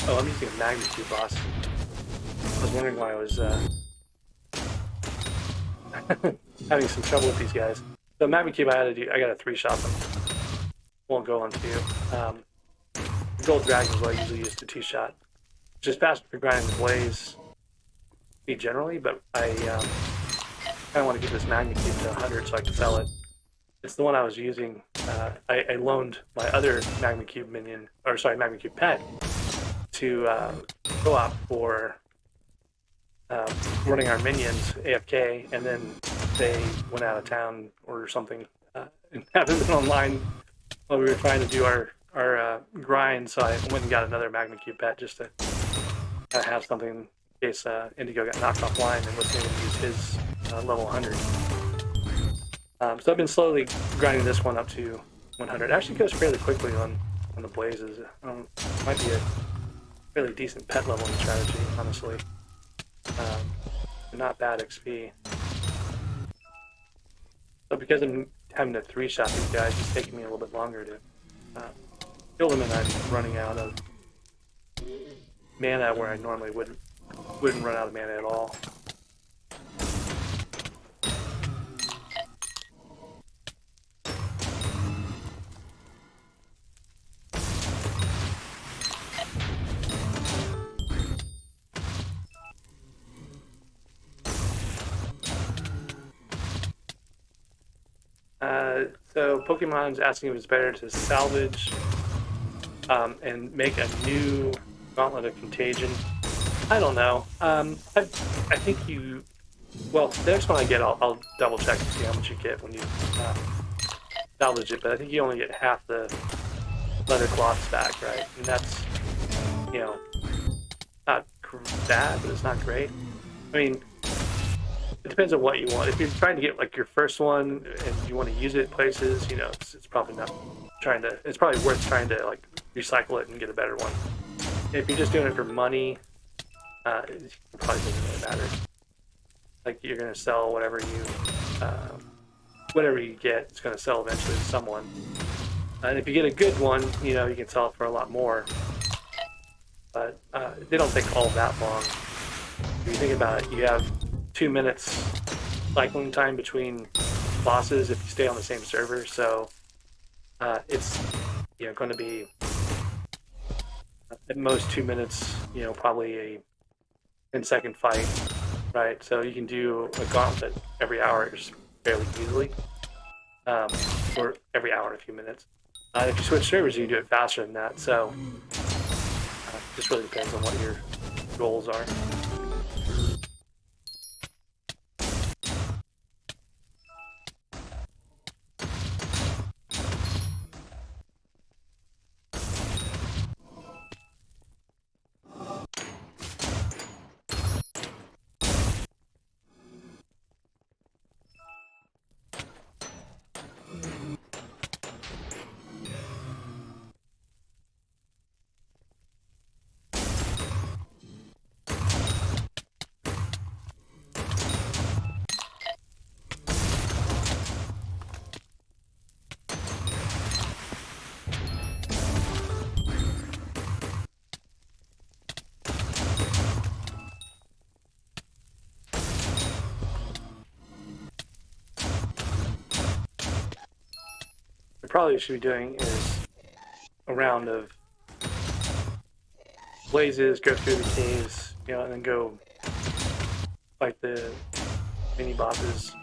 Oh, I'm using a magnitude boss. I was wondering why I was having some trouble with these guys. So magma cube, I got to 3-shot them. Won't go on 2. The gold dragon is what I usually use to 2-shot, which is faster for grinding the blaze speed generally, but I kind of want to get this magma cube to 100 so I can sell it. It's the one I was using. I loaned my other magma cube magma cube pet to co-op for running our minions AFK, and then they went out of town or something and haven't been online while we were trying to do our grind, so I went and got another magma cube pet just to have something in case Indigo got knocked offline and wasn't able to use his level 100. So I've been slowly grinding this one up to 100. It actually goes fairly quickly on the blazes. Might be a fairly decent pet leveling strategy, honestly. Not bad XP. So because I'm having to 3-shot these guys, it's taking me a little bit longer to kill them, and I'm running out of mana where I normally wouldn't run out of mana at all. So Pokemon's asking if it's better to salvage and make a new Gauntlet of Contagion. I don't know. I think you... Well, the next one I get, I'll double check to see how much you get when you salvage it, but I think you only get half the leather cloths back, right? And that's, not bad, but it's not great. I mean, it depends on what you want. If you're trying to get like your first one and you want to use it places, it's probably not it's probably worth trying to like recycle it and get a better one. If you're just doing it for money, it probably doesn't really matter. Like, you're going to sell whatever you get, it's going to sell eventually to someone. And if you get a good one, you can sell it for a lot more. But they don't take all that long. If you think about it, you have 2 minutes cycling time between bosses if you stay on the same server, so it's going to be at most 2 minutes, probably a 10-second fight, right? So you can do a gauntlet every hour just fairly easily, or every hour in a few minutes. If you switch servers, you can do it faster than that, so it just really depends on what your goals are. Probably what you should be doing is a round of blazes, go through the caves, and then go fight the mini bosses,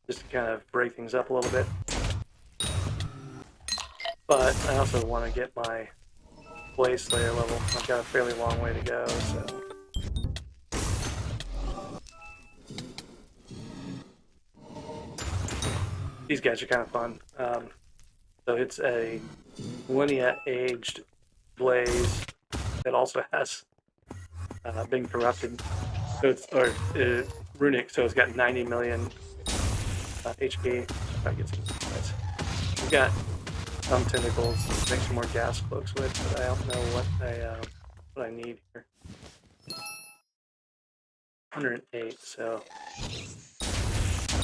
just to kind of break things up a little bit. But I also want to get my Blaze Slayer level. I've got a fairly long way to go, so. These guys are kind of fun. So it's a millennia-aged blaze that also has been corrupted. So it's runic. So it's got 90 million HP. If I get some nice. We got some tentacles. Make some more gas cloaks with, but I don't know what I need here. 108. So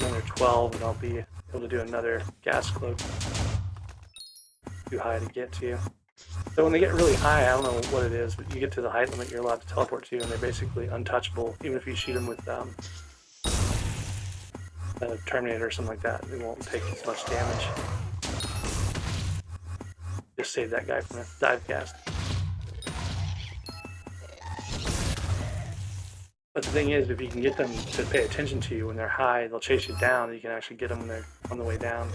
another 12, and I'll be able to do another gas cloak. Too high to get to. So when they get really high, I don't know what it is, but you get to the height limit you're allowed to teleport to, and they're basically untouchable. Even if you shoot them with a Terminator or something like that, they won't take as much damage. Just save that guy from a dive cast. But the thing is, if you can get them to pay attention to you when they're high, they'll chase you down. You can actually get them when they're on the way down.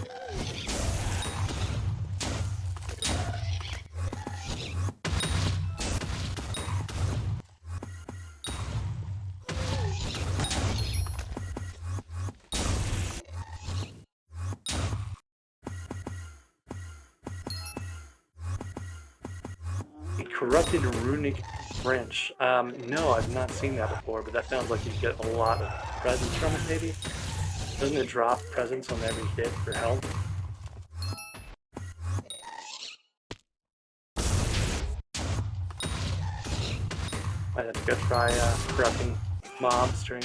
A corrupted runic wrench. No, I've not seen that before, but that sounds like you get a lot of presents from it, maybe? Doesn't it drop presents on every hit for health? Might have to go try corrupting mobs during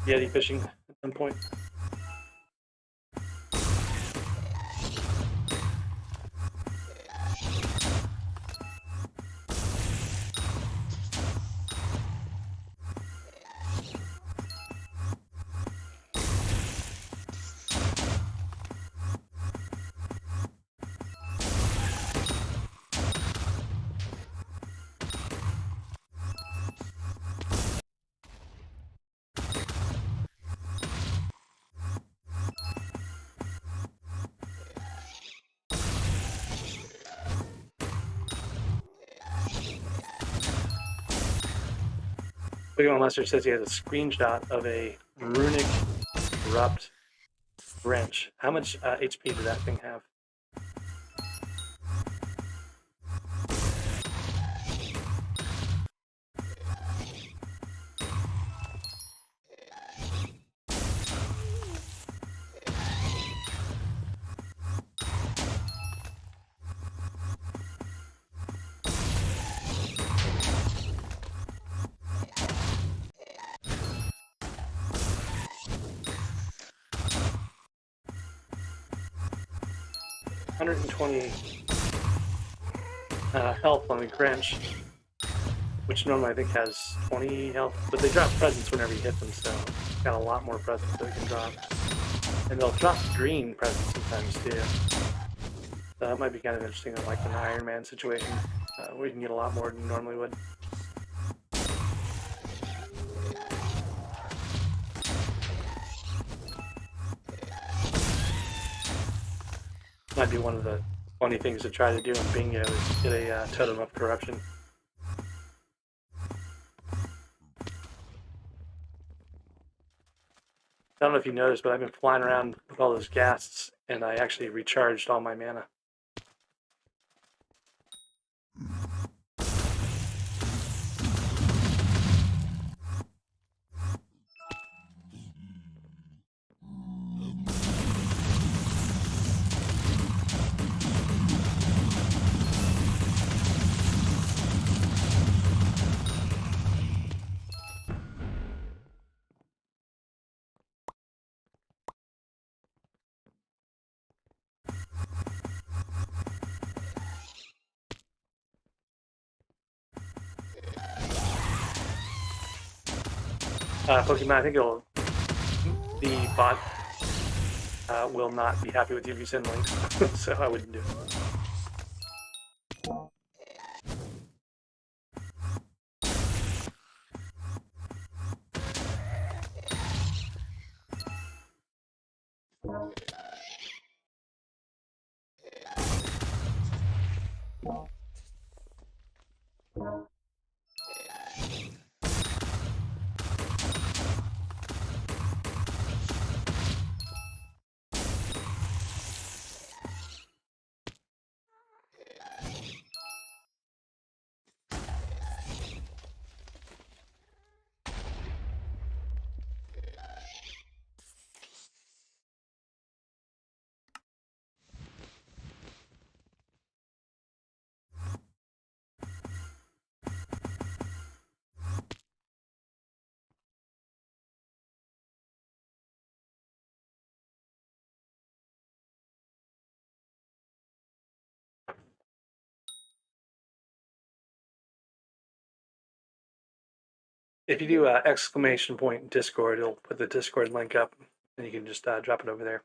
Yeti fishing at some point. Pokemon Master says he has a screenshot of a runic corrupt wrench. How much HP did that thing have? $120 health on the wrench, which normally I think has 20 health, but they drop presents whenever you hit them, so it's got a lot more presents that it can drop. And they'll drop green presents sometimes too. So that might be kind of interesting, like an Iron Man situation, where you can get a lot more than you normally would. Might be one of the funny things to try to do in bingo is get a totem of corruption. I don't know if you noticed, but I've been flying around with all those ghasts, and I actually recharged all my mana. Pokemon, I think the bot will not be happy with you if you send links, so I wouldn't do it. If you do exclamation point Discord, it'll put the Discord link up, and you can just drop it over there.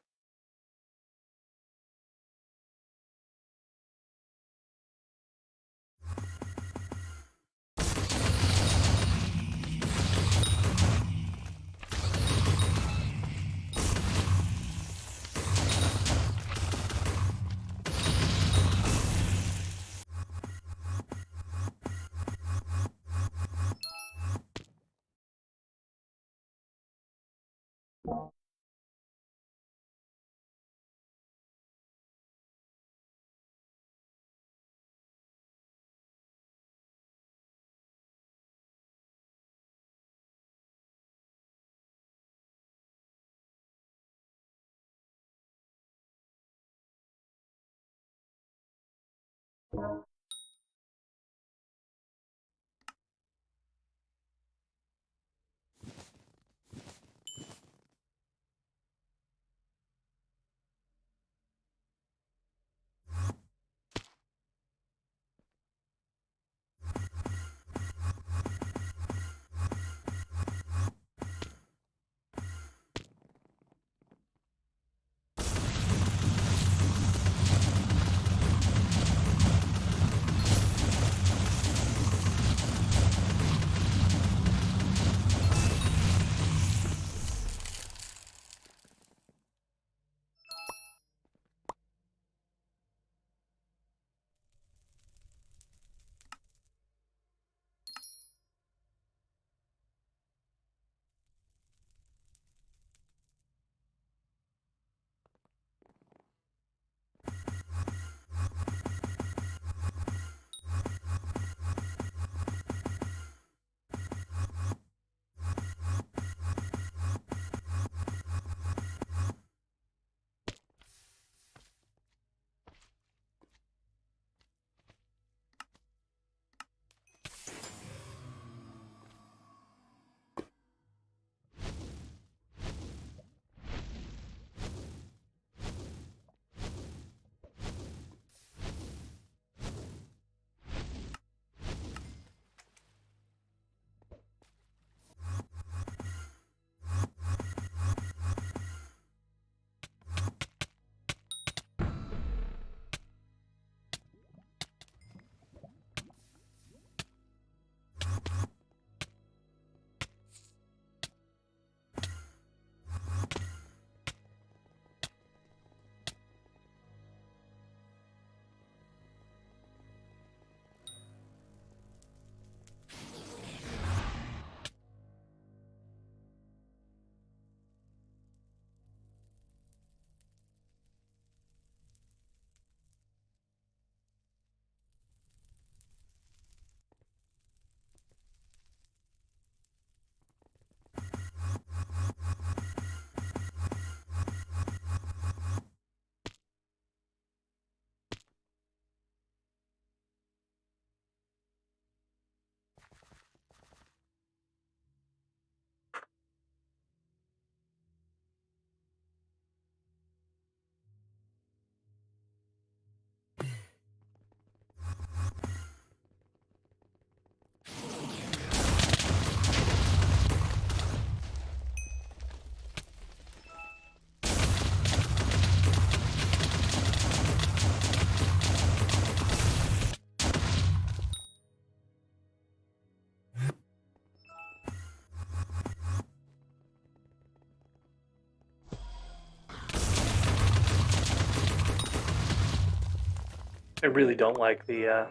I really don't like the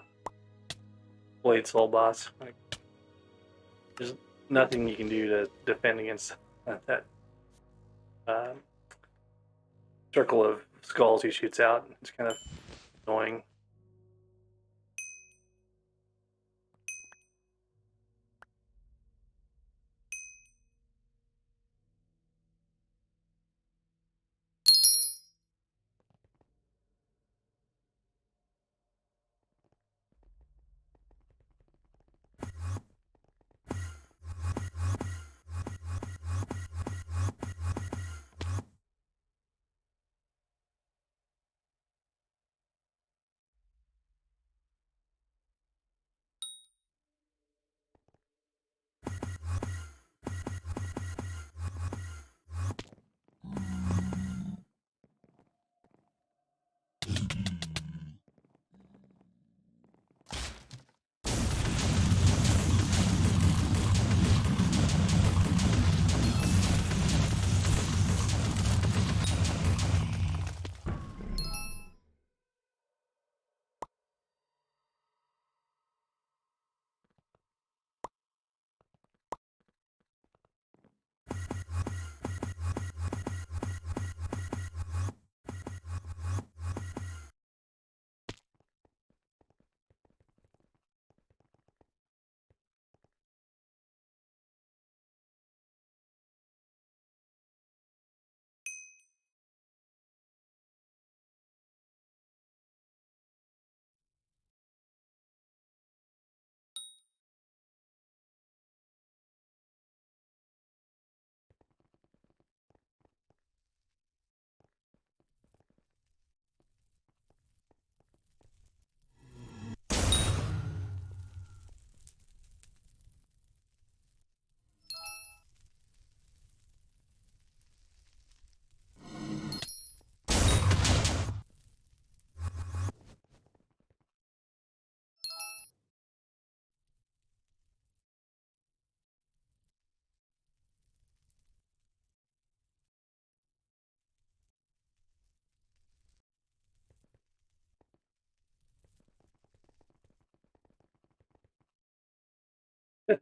Blade Soul boss. Like, there's nothing you can do to defend against that uh, circle of skulls he shoots out. It's kind of annoying.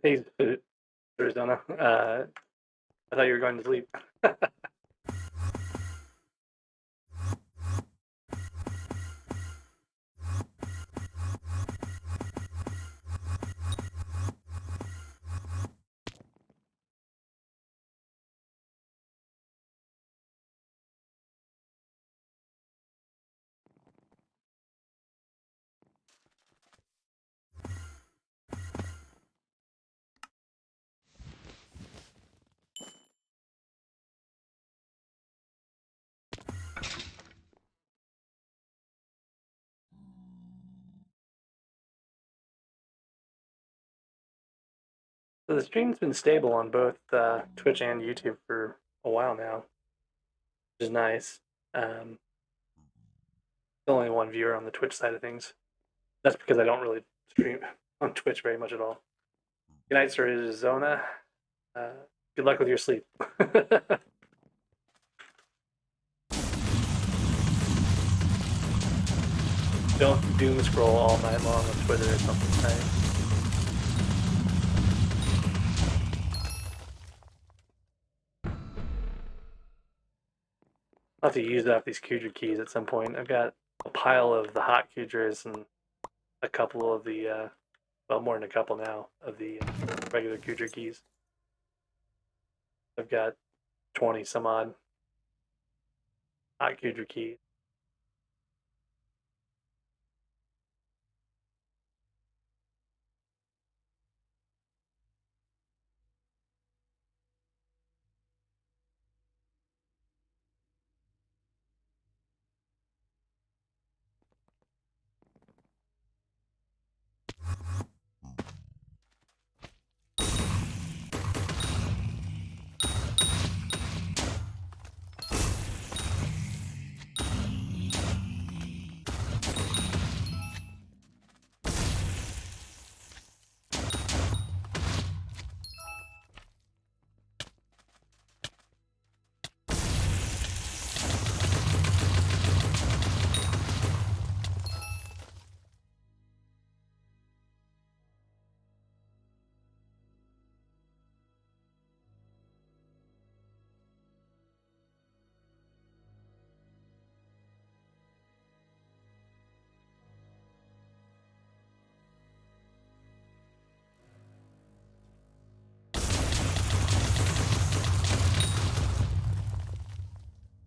Hey, Arizona. I thought you were going to sleep. So the stream's been stable on both Twitch and YouTube for a while now, which is nice. Um, only one viewer on the Twitch side of things. That's because I don't really stream on Twitch very much at all. Good night, Sir Arizona. Uh, good luck with your sleep. Don't doom scroll all night long on Twitter or something, right? I'll have to use up these Kudra keys at some point. I've got a pile of the hot Kudras and a couple of the, well, more than a couple now, of the regular Kudra keys. I've got 20 some odd hot Kudra keys.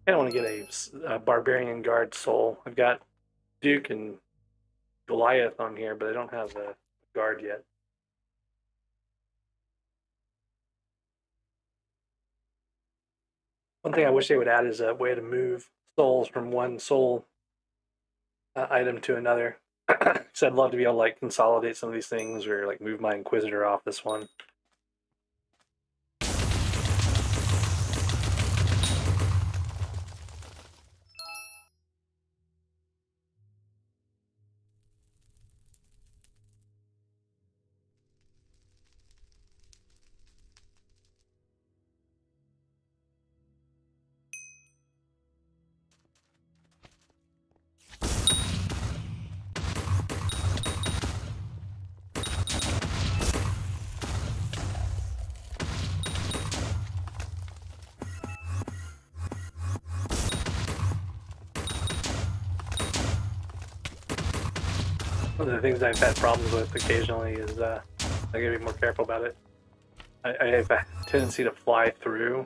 I don't want to get a Barbarian Guard Soul. I've got Duke and Goliath on here, but I don't have a guard yet. One thing I wish they would add is a way to move souls from one soul item to another. So I'd love to be able to like consolidate some of these things or like move my Inquisitor off this one. One of the things I've had problems with occasionally is I gotta be more careful about it. I have a tendency to fly through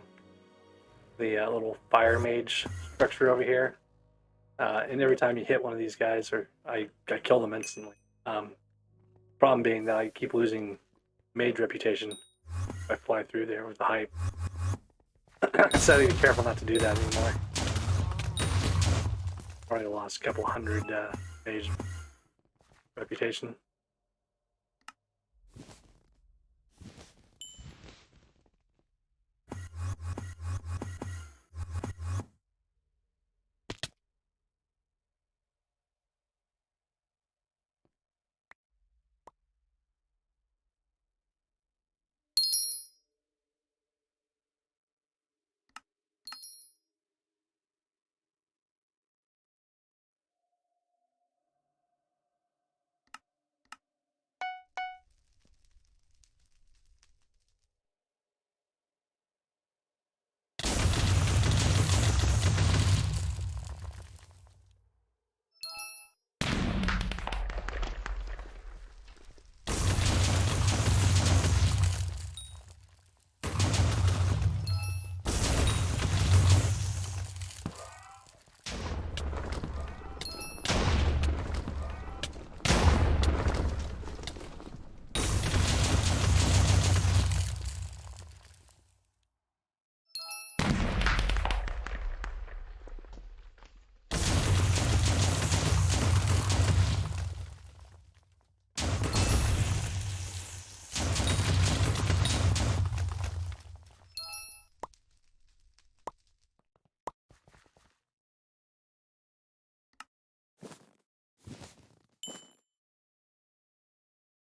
the little fire mage structure over here, and every time you hit one of these guys, or I kill them instantly. Problem being that I keep losing mage reputation if I fly through there with the hype. So I gotta be careful not to do that anymore. Probably lost a couple hundred mage reputation.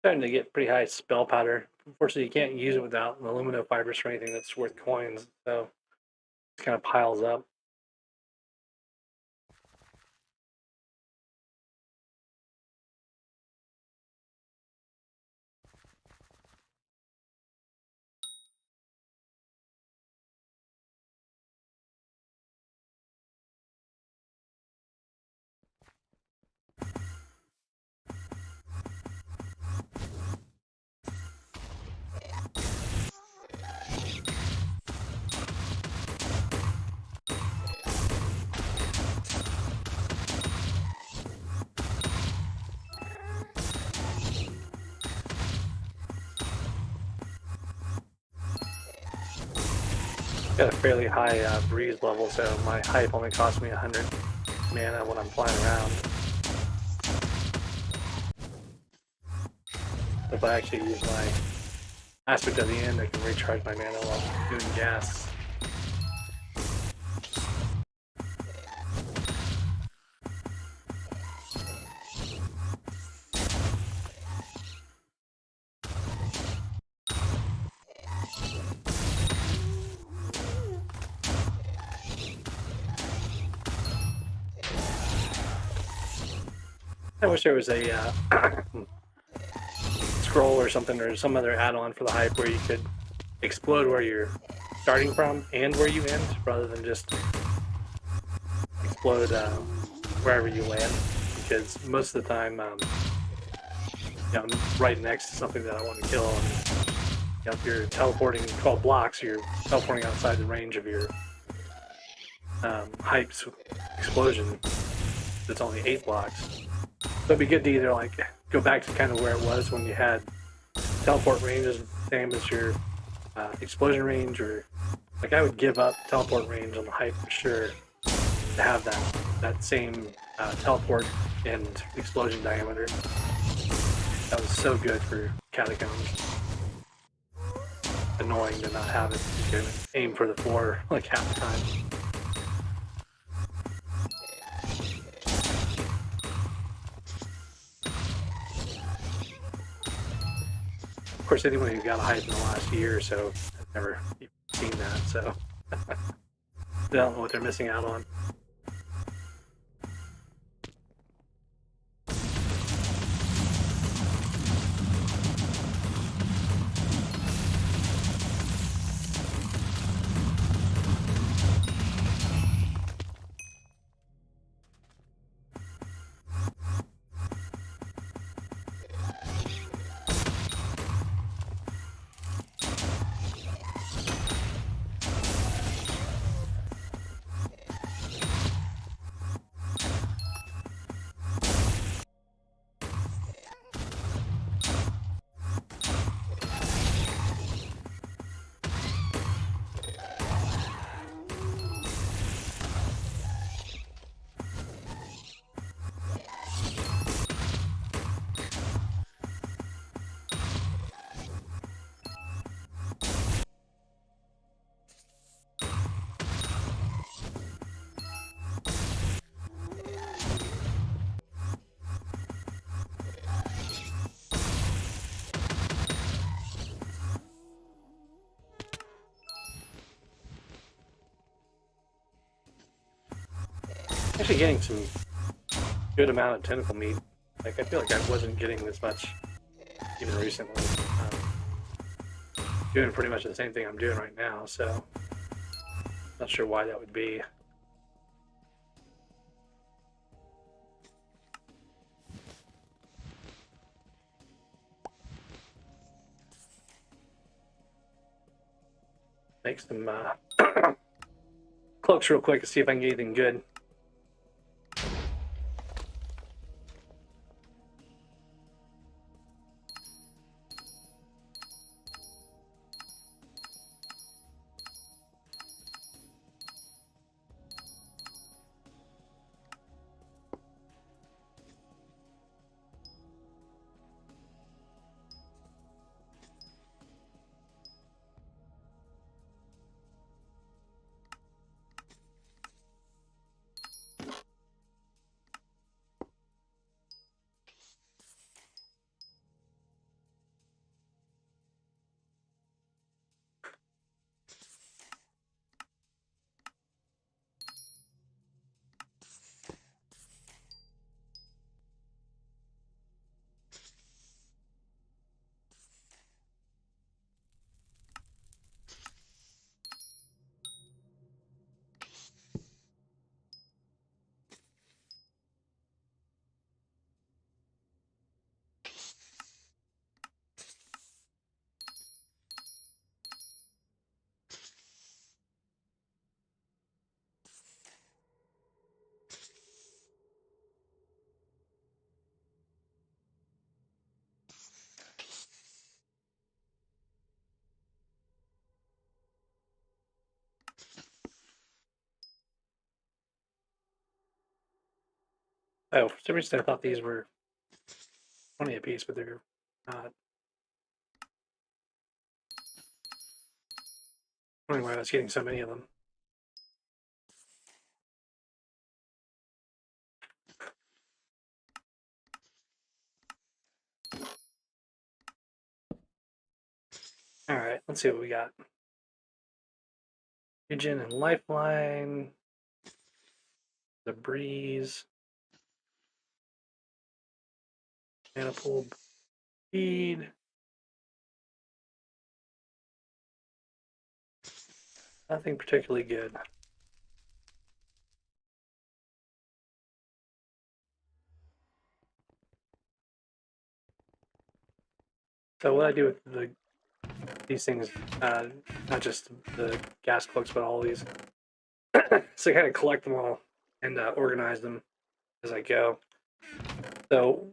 starting to get pretty high spell powder. Unfortunately, you can't use it without aluminum fibers for anything that's worth coins, so it kind of piles up. Got a fairly high breeze level, so my hype only costs me 100 mana when I'm flying around. If I actually use my aspect of the end, I can recharge my mana while doing gas. I wish there was a scroll or something, or some other add-on for the hype where you could explode where you're starting from and where you end, rather than just explode wherever you land. Because most of the time, I'm right next to something that I want to kill. And, if you're teleporting 12 blocks, you're teleporting outside the range of your hype's explosion. That's only 8 blocks. So it'd be good to either like go back to kind of where it was when you had teleport range is the same as your explosion range, or like I would give up teleport range on the hype for sure to have that same teleport and explosion diameter. That was so good for catacombs. Annoying to not have it. You can aim for the floor like half the time. Of course, anyone who got a hype in the last year or so has never seen that, so they don't know what they're missing out on. Actually getting some good amount of tentacle meat. Like I feel like I wasn't getting this much even recently. Doing pretty much the same thing I'm doing right now, so not sure why that would be. Make some cloaks real quick to see if I can get anything good. Oh, for some reason I thought these were 20 apiece, but they're not. I don't know why I was getting so many of them. All right, let's see what we got. Regen and Lifeline. The Breeze. Manifold Speed. Nothing particularly good. So what I do with these things, not just the gas cloaks, but all these, so I kind of collect them all and organize them as I go. So,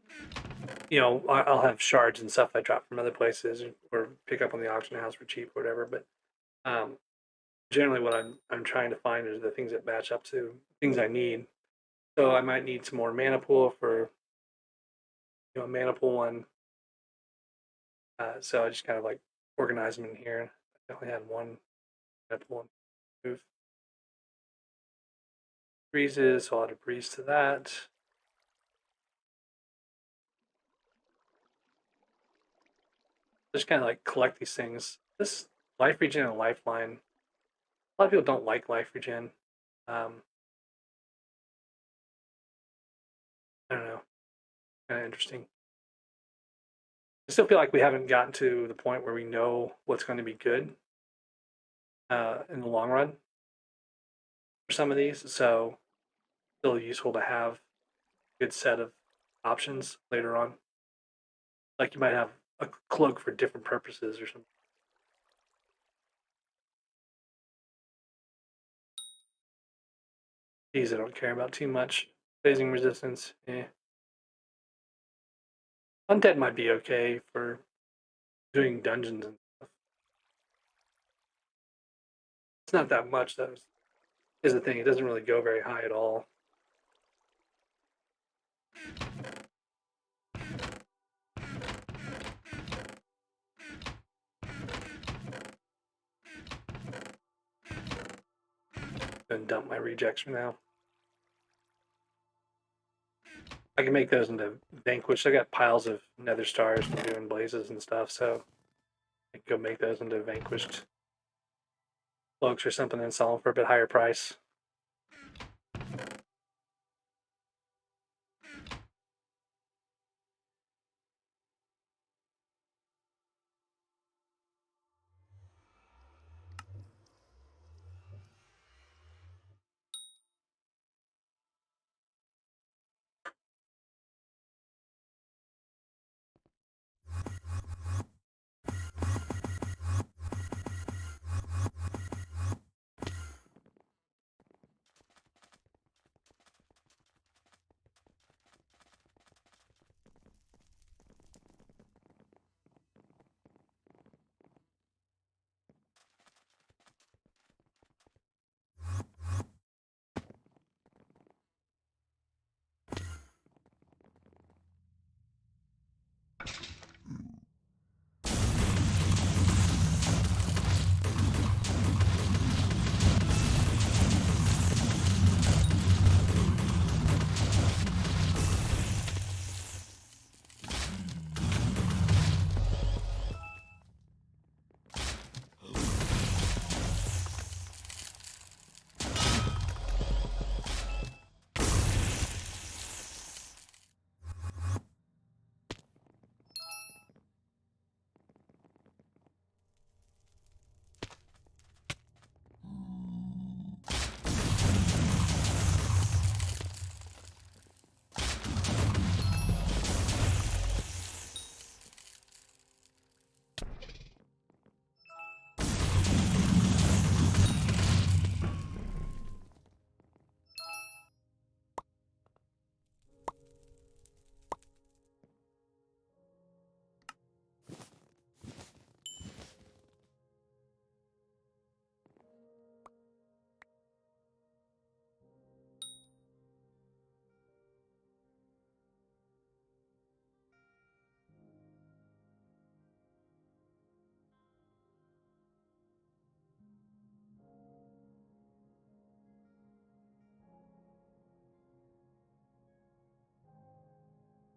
you know, I'll have shards and stuff I drop from other places or pick up on the auction house for cheap or whatever. But generally, what I'm trying to find is the things that match up to things I need. So I might need some more mana pool for, you know, a mana pool one. So I just kind of like organize them in here. I only had one mana pool move. Breezes, so I'll add a breeze to that. Just kind of like collect these things. This life regen and lifeline. A lot of people don't like life regen. I don't know. Kind of interesting. I still feel like we haven't gotten to the point where we know what's going to be good in the long run for some of these. So, still useful to have a good set of options later on. Like you might have a cloak for different purposes or something. These I don't care about too much. Phasing resistance, eh. Undead might be okay for doing dungeons and stuff. It's not that much, though, is the thing. It doesn't really go very high at all. And dump my rejects for now. I can make those into Vanquish. I got piles of nether stars from doing blazes and stuff, so I can go make those into Vanquished cloaks or something and sell them for a bit higher price.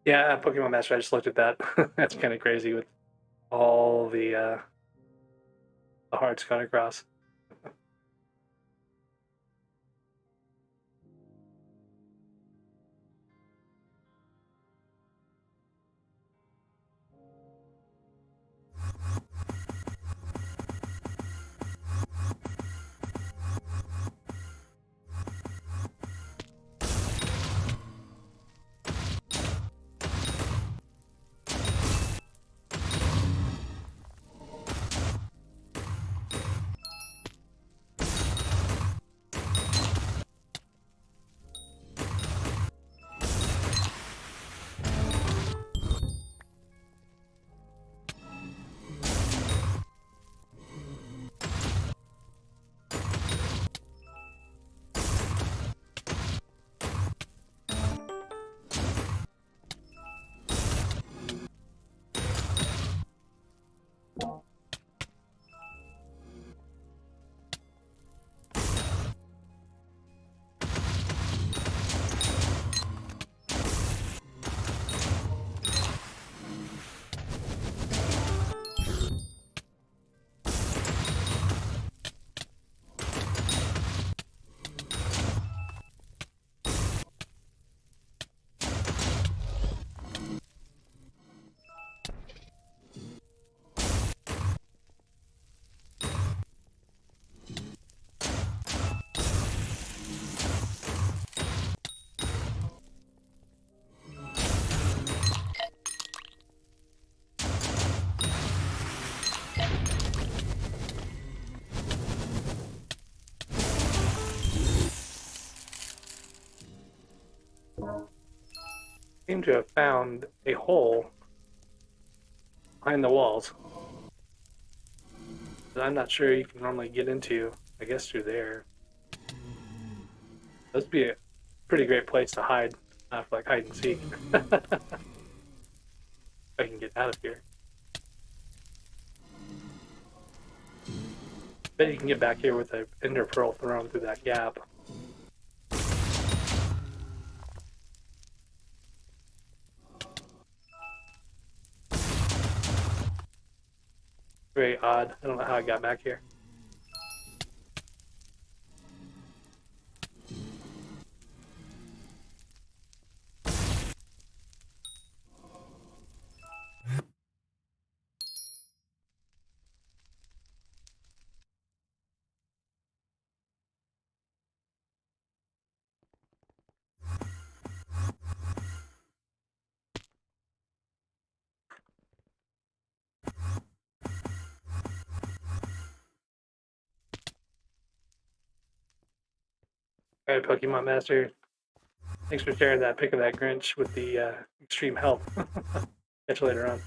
Yeah, Pokemon Master. I just looked at that. That's kind of crazy with all the hearts gone across. Seem to have found a hole behind the walls that I'm not sure you can normally get into. I guess through there. This would be a pretty great place to hide, for like hide and seek. If I can get out of here. Bet you can get back here with an ender pearl thrown through that gap. Very odd. I don't know how I got back here. Alright, Pokemon Master. Thanks for sharing that pic of that Grinch with the extreme health. Catch you later on.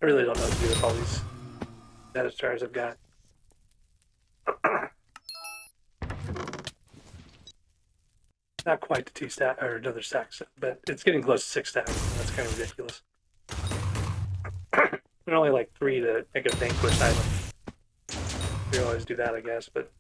I really don't know what to do with all these data stars I've got. Not quite to 2 stack or another stack, but it's getting close to 6 stacks. That's kind of ridiculous. There are only like 3 to make a vanquish island. We always do that, I guess, but.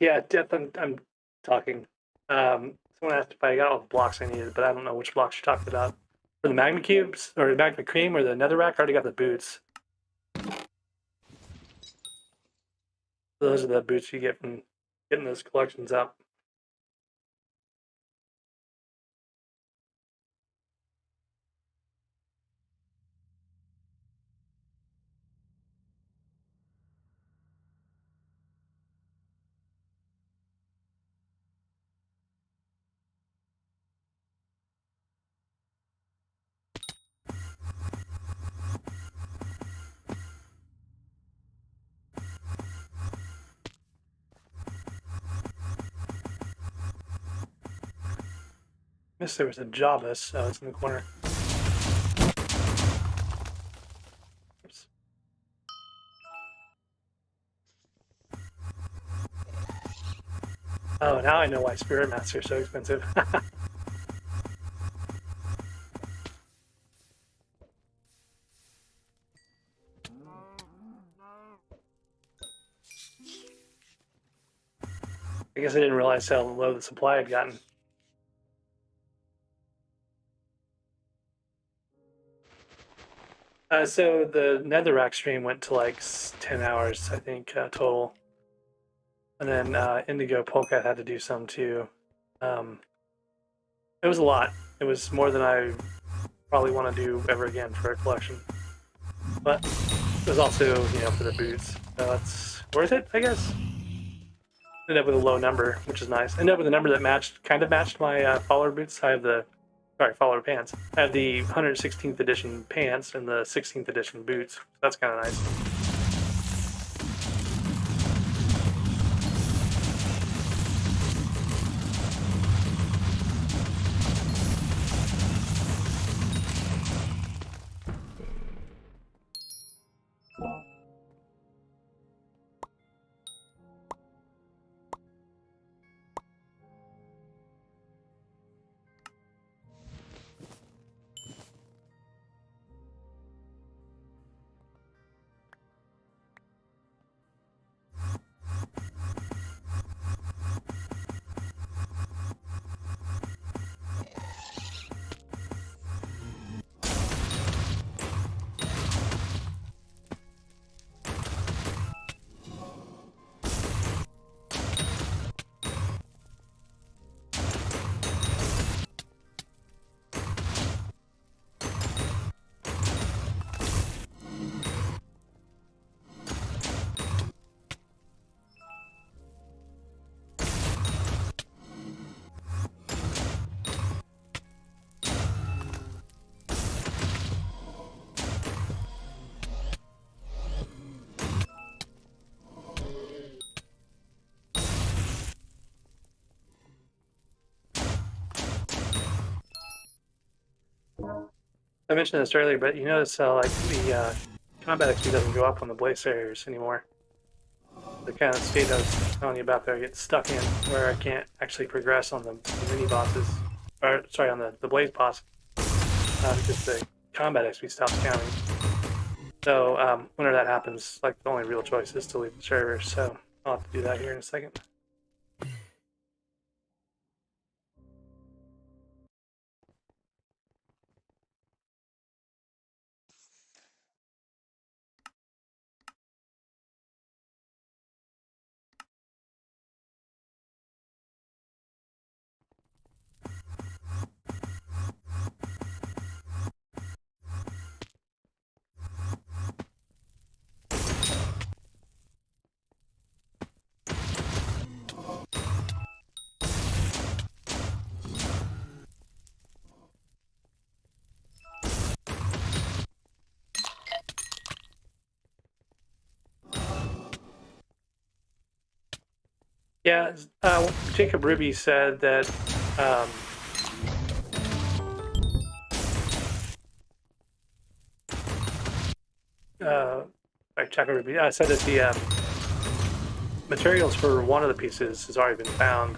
Yeah, Jeff, I'm talking. Someone asked if I got all the blocks I needed, but I don't know which blocks you're talking about. For the magma cubes, or the magma cream, or the netherrack, I already got the boots. Those are the boots you get from getting those collections up. Missed there was a Jabba, so it's in the corner. Oops. Oh, now I know why Spirit Master is so expensive. I guess I didn't realize how low the supply had gotten. So the netherrack stream went to like 10 hours, I think, total. And then Indigo Polka had to do some too. It was a lot. It was more than I probably want to do ever again for a collection. But it was also, for the boots. So it's worth it, I guess. Ended up with a low number, which is nice. Ended up with a number that kind of matched my follower boots. I have follower pants. I have the 116th edition pants and the 16th edition boots. So that's kind of nice. I mentioned this earlier, but you notice how like the combat XP doesn't go up on the blaze areas anymore. The kind of state I was telling you about there, I get stuck in where I can't actually progress on the mini bosses, or sorry, on the blaze boss, because the combat XP stops counting. So whenever that happens, like the only real choice is to leave the server. So I'll have to do that here in a second. Yeah, Jacob Ruby said that um, uh, Jacob Ruby said that the materials for one of the pieces has already been found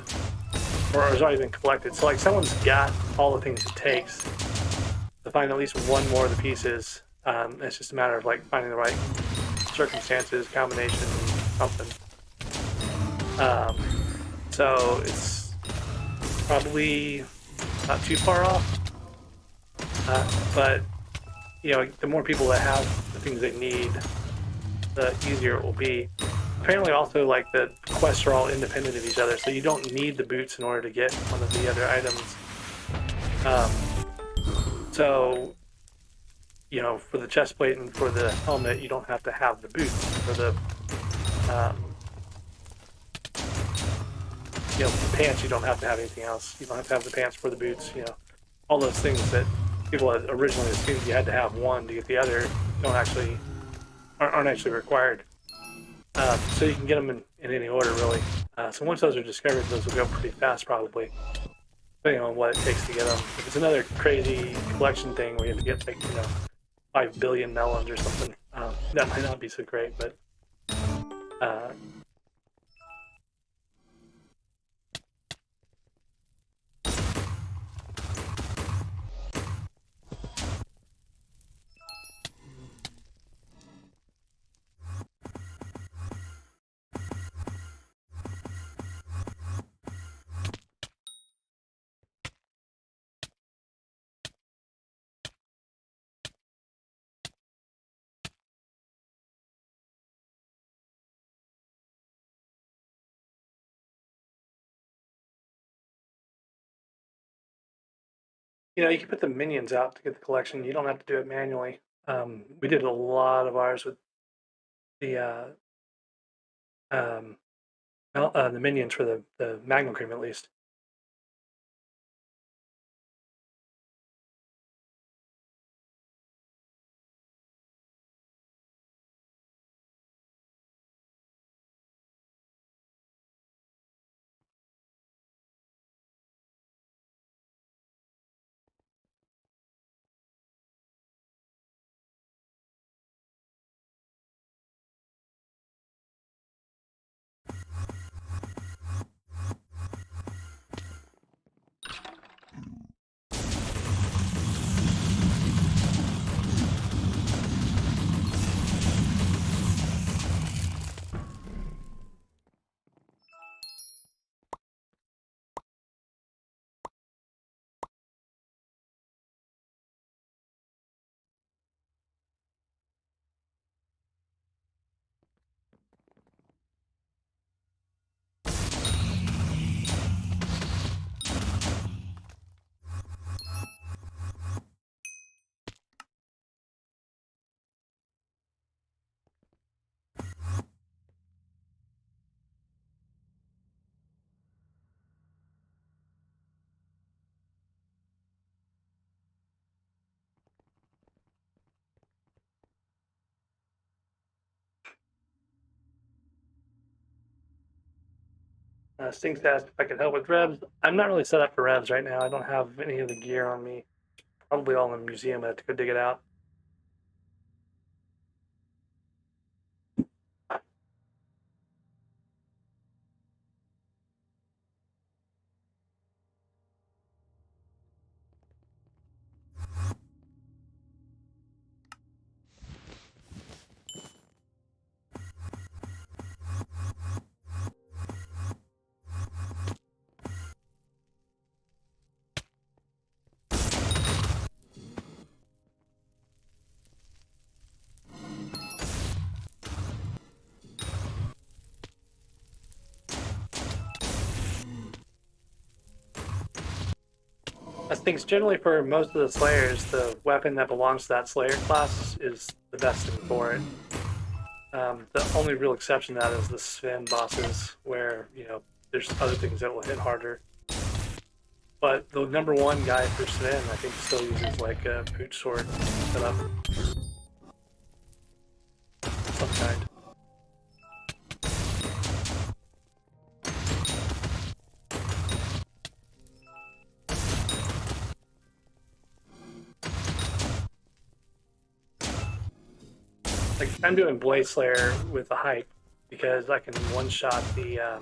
or has already been collected. So like someone's got all the things it takes to find at least one more of the pieces. It's just a matter of like finding the right circumstances, combination, something. Um, so it's probably not too far off. But you know, the more people that have the things they need, the easier it will be. Apparently, also like the quests are all independent of each other, so you don't need the boots in order to get one of the other items. So you know, for the chest plate and for the helmet, you don't have to have the boots. For the um, you know, pants, you don't have to have anything else. You don't have to have the pants for the boots. You know, all those things that people had originally assumed you had to have one to get the other don't actually aren't actually required. So you can get them in any order, really. So once those are discovered, those will go pretty fast, probably, depending on what it takes to get them. If it's another crazy collection thing where you have to get like 5 billion melons or something, that might not be so great. But uh, you can put the minions out to get the collection. You don't have to do it manually. We did a lot of ours with the um, the minions for the Magnum Cream, at least. Stinks asked if I could help with revs. I'm not really set up for revs right now. I don't have any of the gear on me. Probably all in the museum. I have to go dig it out. I think generally for most of the Slayers, the weapon that belongs to that Slayer class is the best thing for it. The only real exception to that is the Sven bosses, where there's other things that will hit harder. But the number one guy for Sven, I think, still uses like a boot sword setup, some kind. Like I'm doing Blade Slayer with the hype because I can one-shot the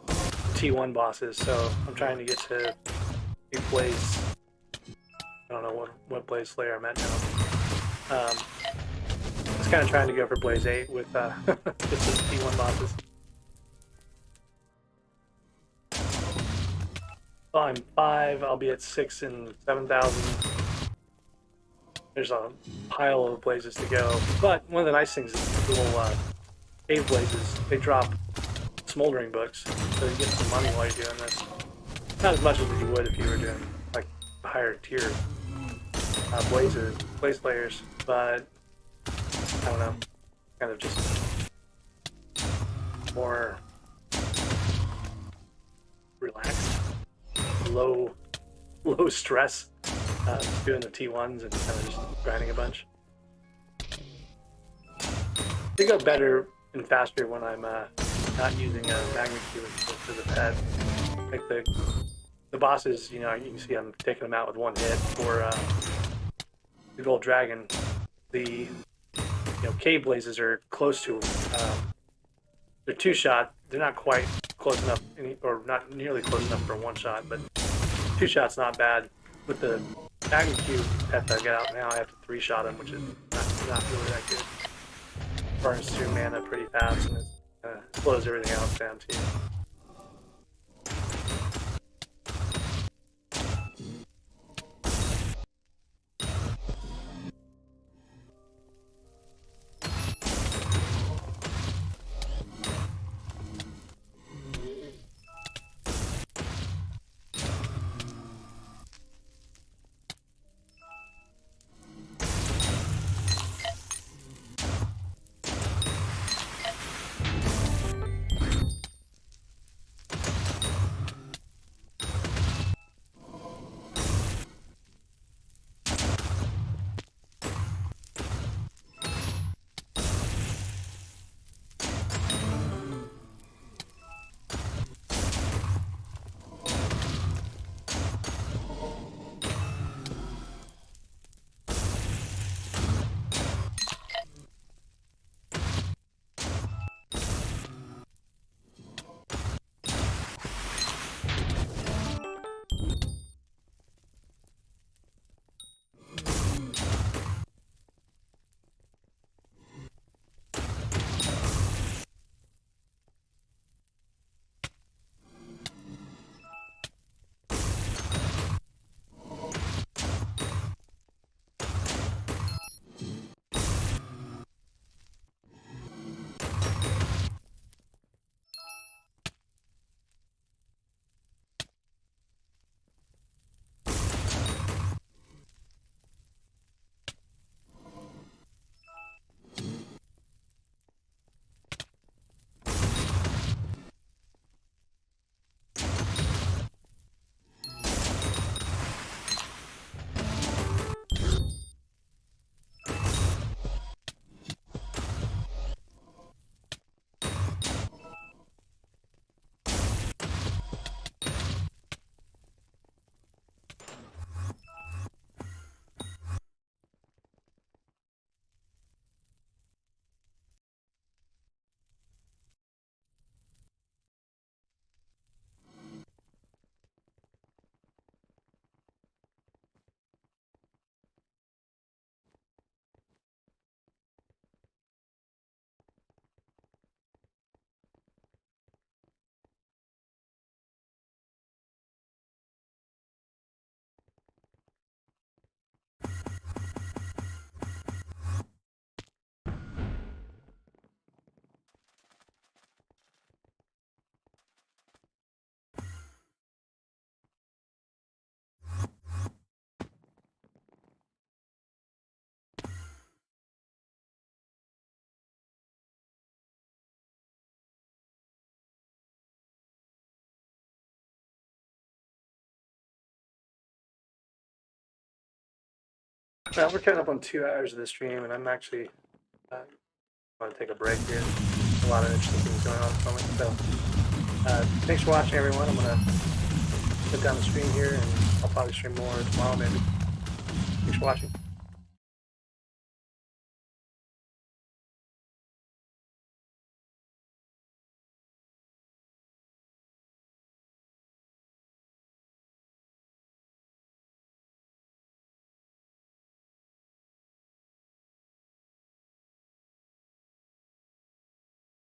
T1 bosses. So I'm trying to get to Blaze. I don't know what Blaze Slayer I'm at now. I was kind of trying to go for Blaze 8 with just the T1 bosses. Well, I'm 5. I'll be at 6 and 7,000. There's a pile of blazes to go. But one of the nice things is the little cave blazes. They drop smoldering books, so you get some money while you're doing this. Not as much as you would if you were doing like higher tier blaze slayers, but I don't know, kind of just more relaxed, low stress. Doing the T1s and kind of just grinding a bunch. They go better and faster when I'm not using a magnet cube for the pet. Like the bosses, you can see I'm taking them out with one hit. Or the gold dragon, the cave blazes are close to. They're 2-shot. They're not quite close enough, or not nearly close enough for 1-shot, but 2-shot's not bad. With the Magnet Cube pet that I got out now, I have to 3-shot him, which is not really that good. Burns through mana pretty fast, and it slows everything else down too. Well, we're coming up on 2 hours of the stream, and I'm actually want to take a break here. There's a lot of interesting things going on at the moment. So, thanks for watching, everyone. I'm gonna put down the stream here, and I'll probably stream more tomorrow, maybe. Thanks for watching.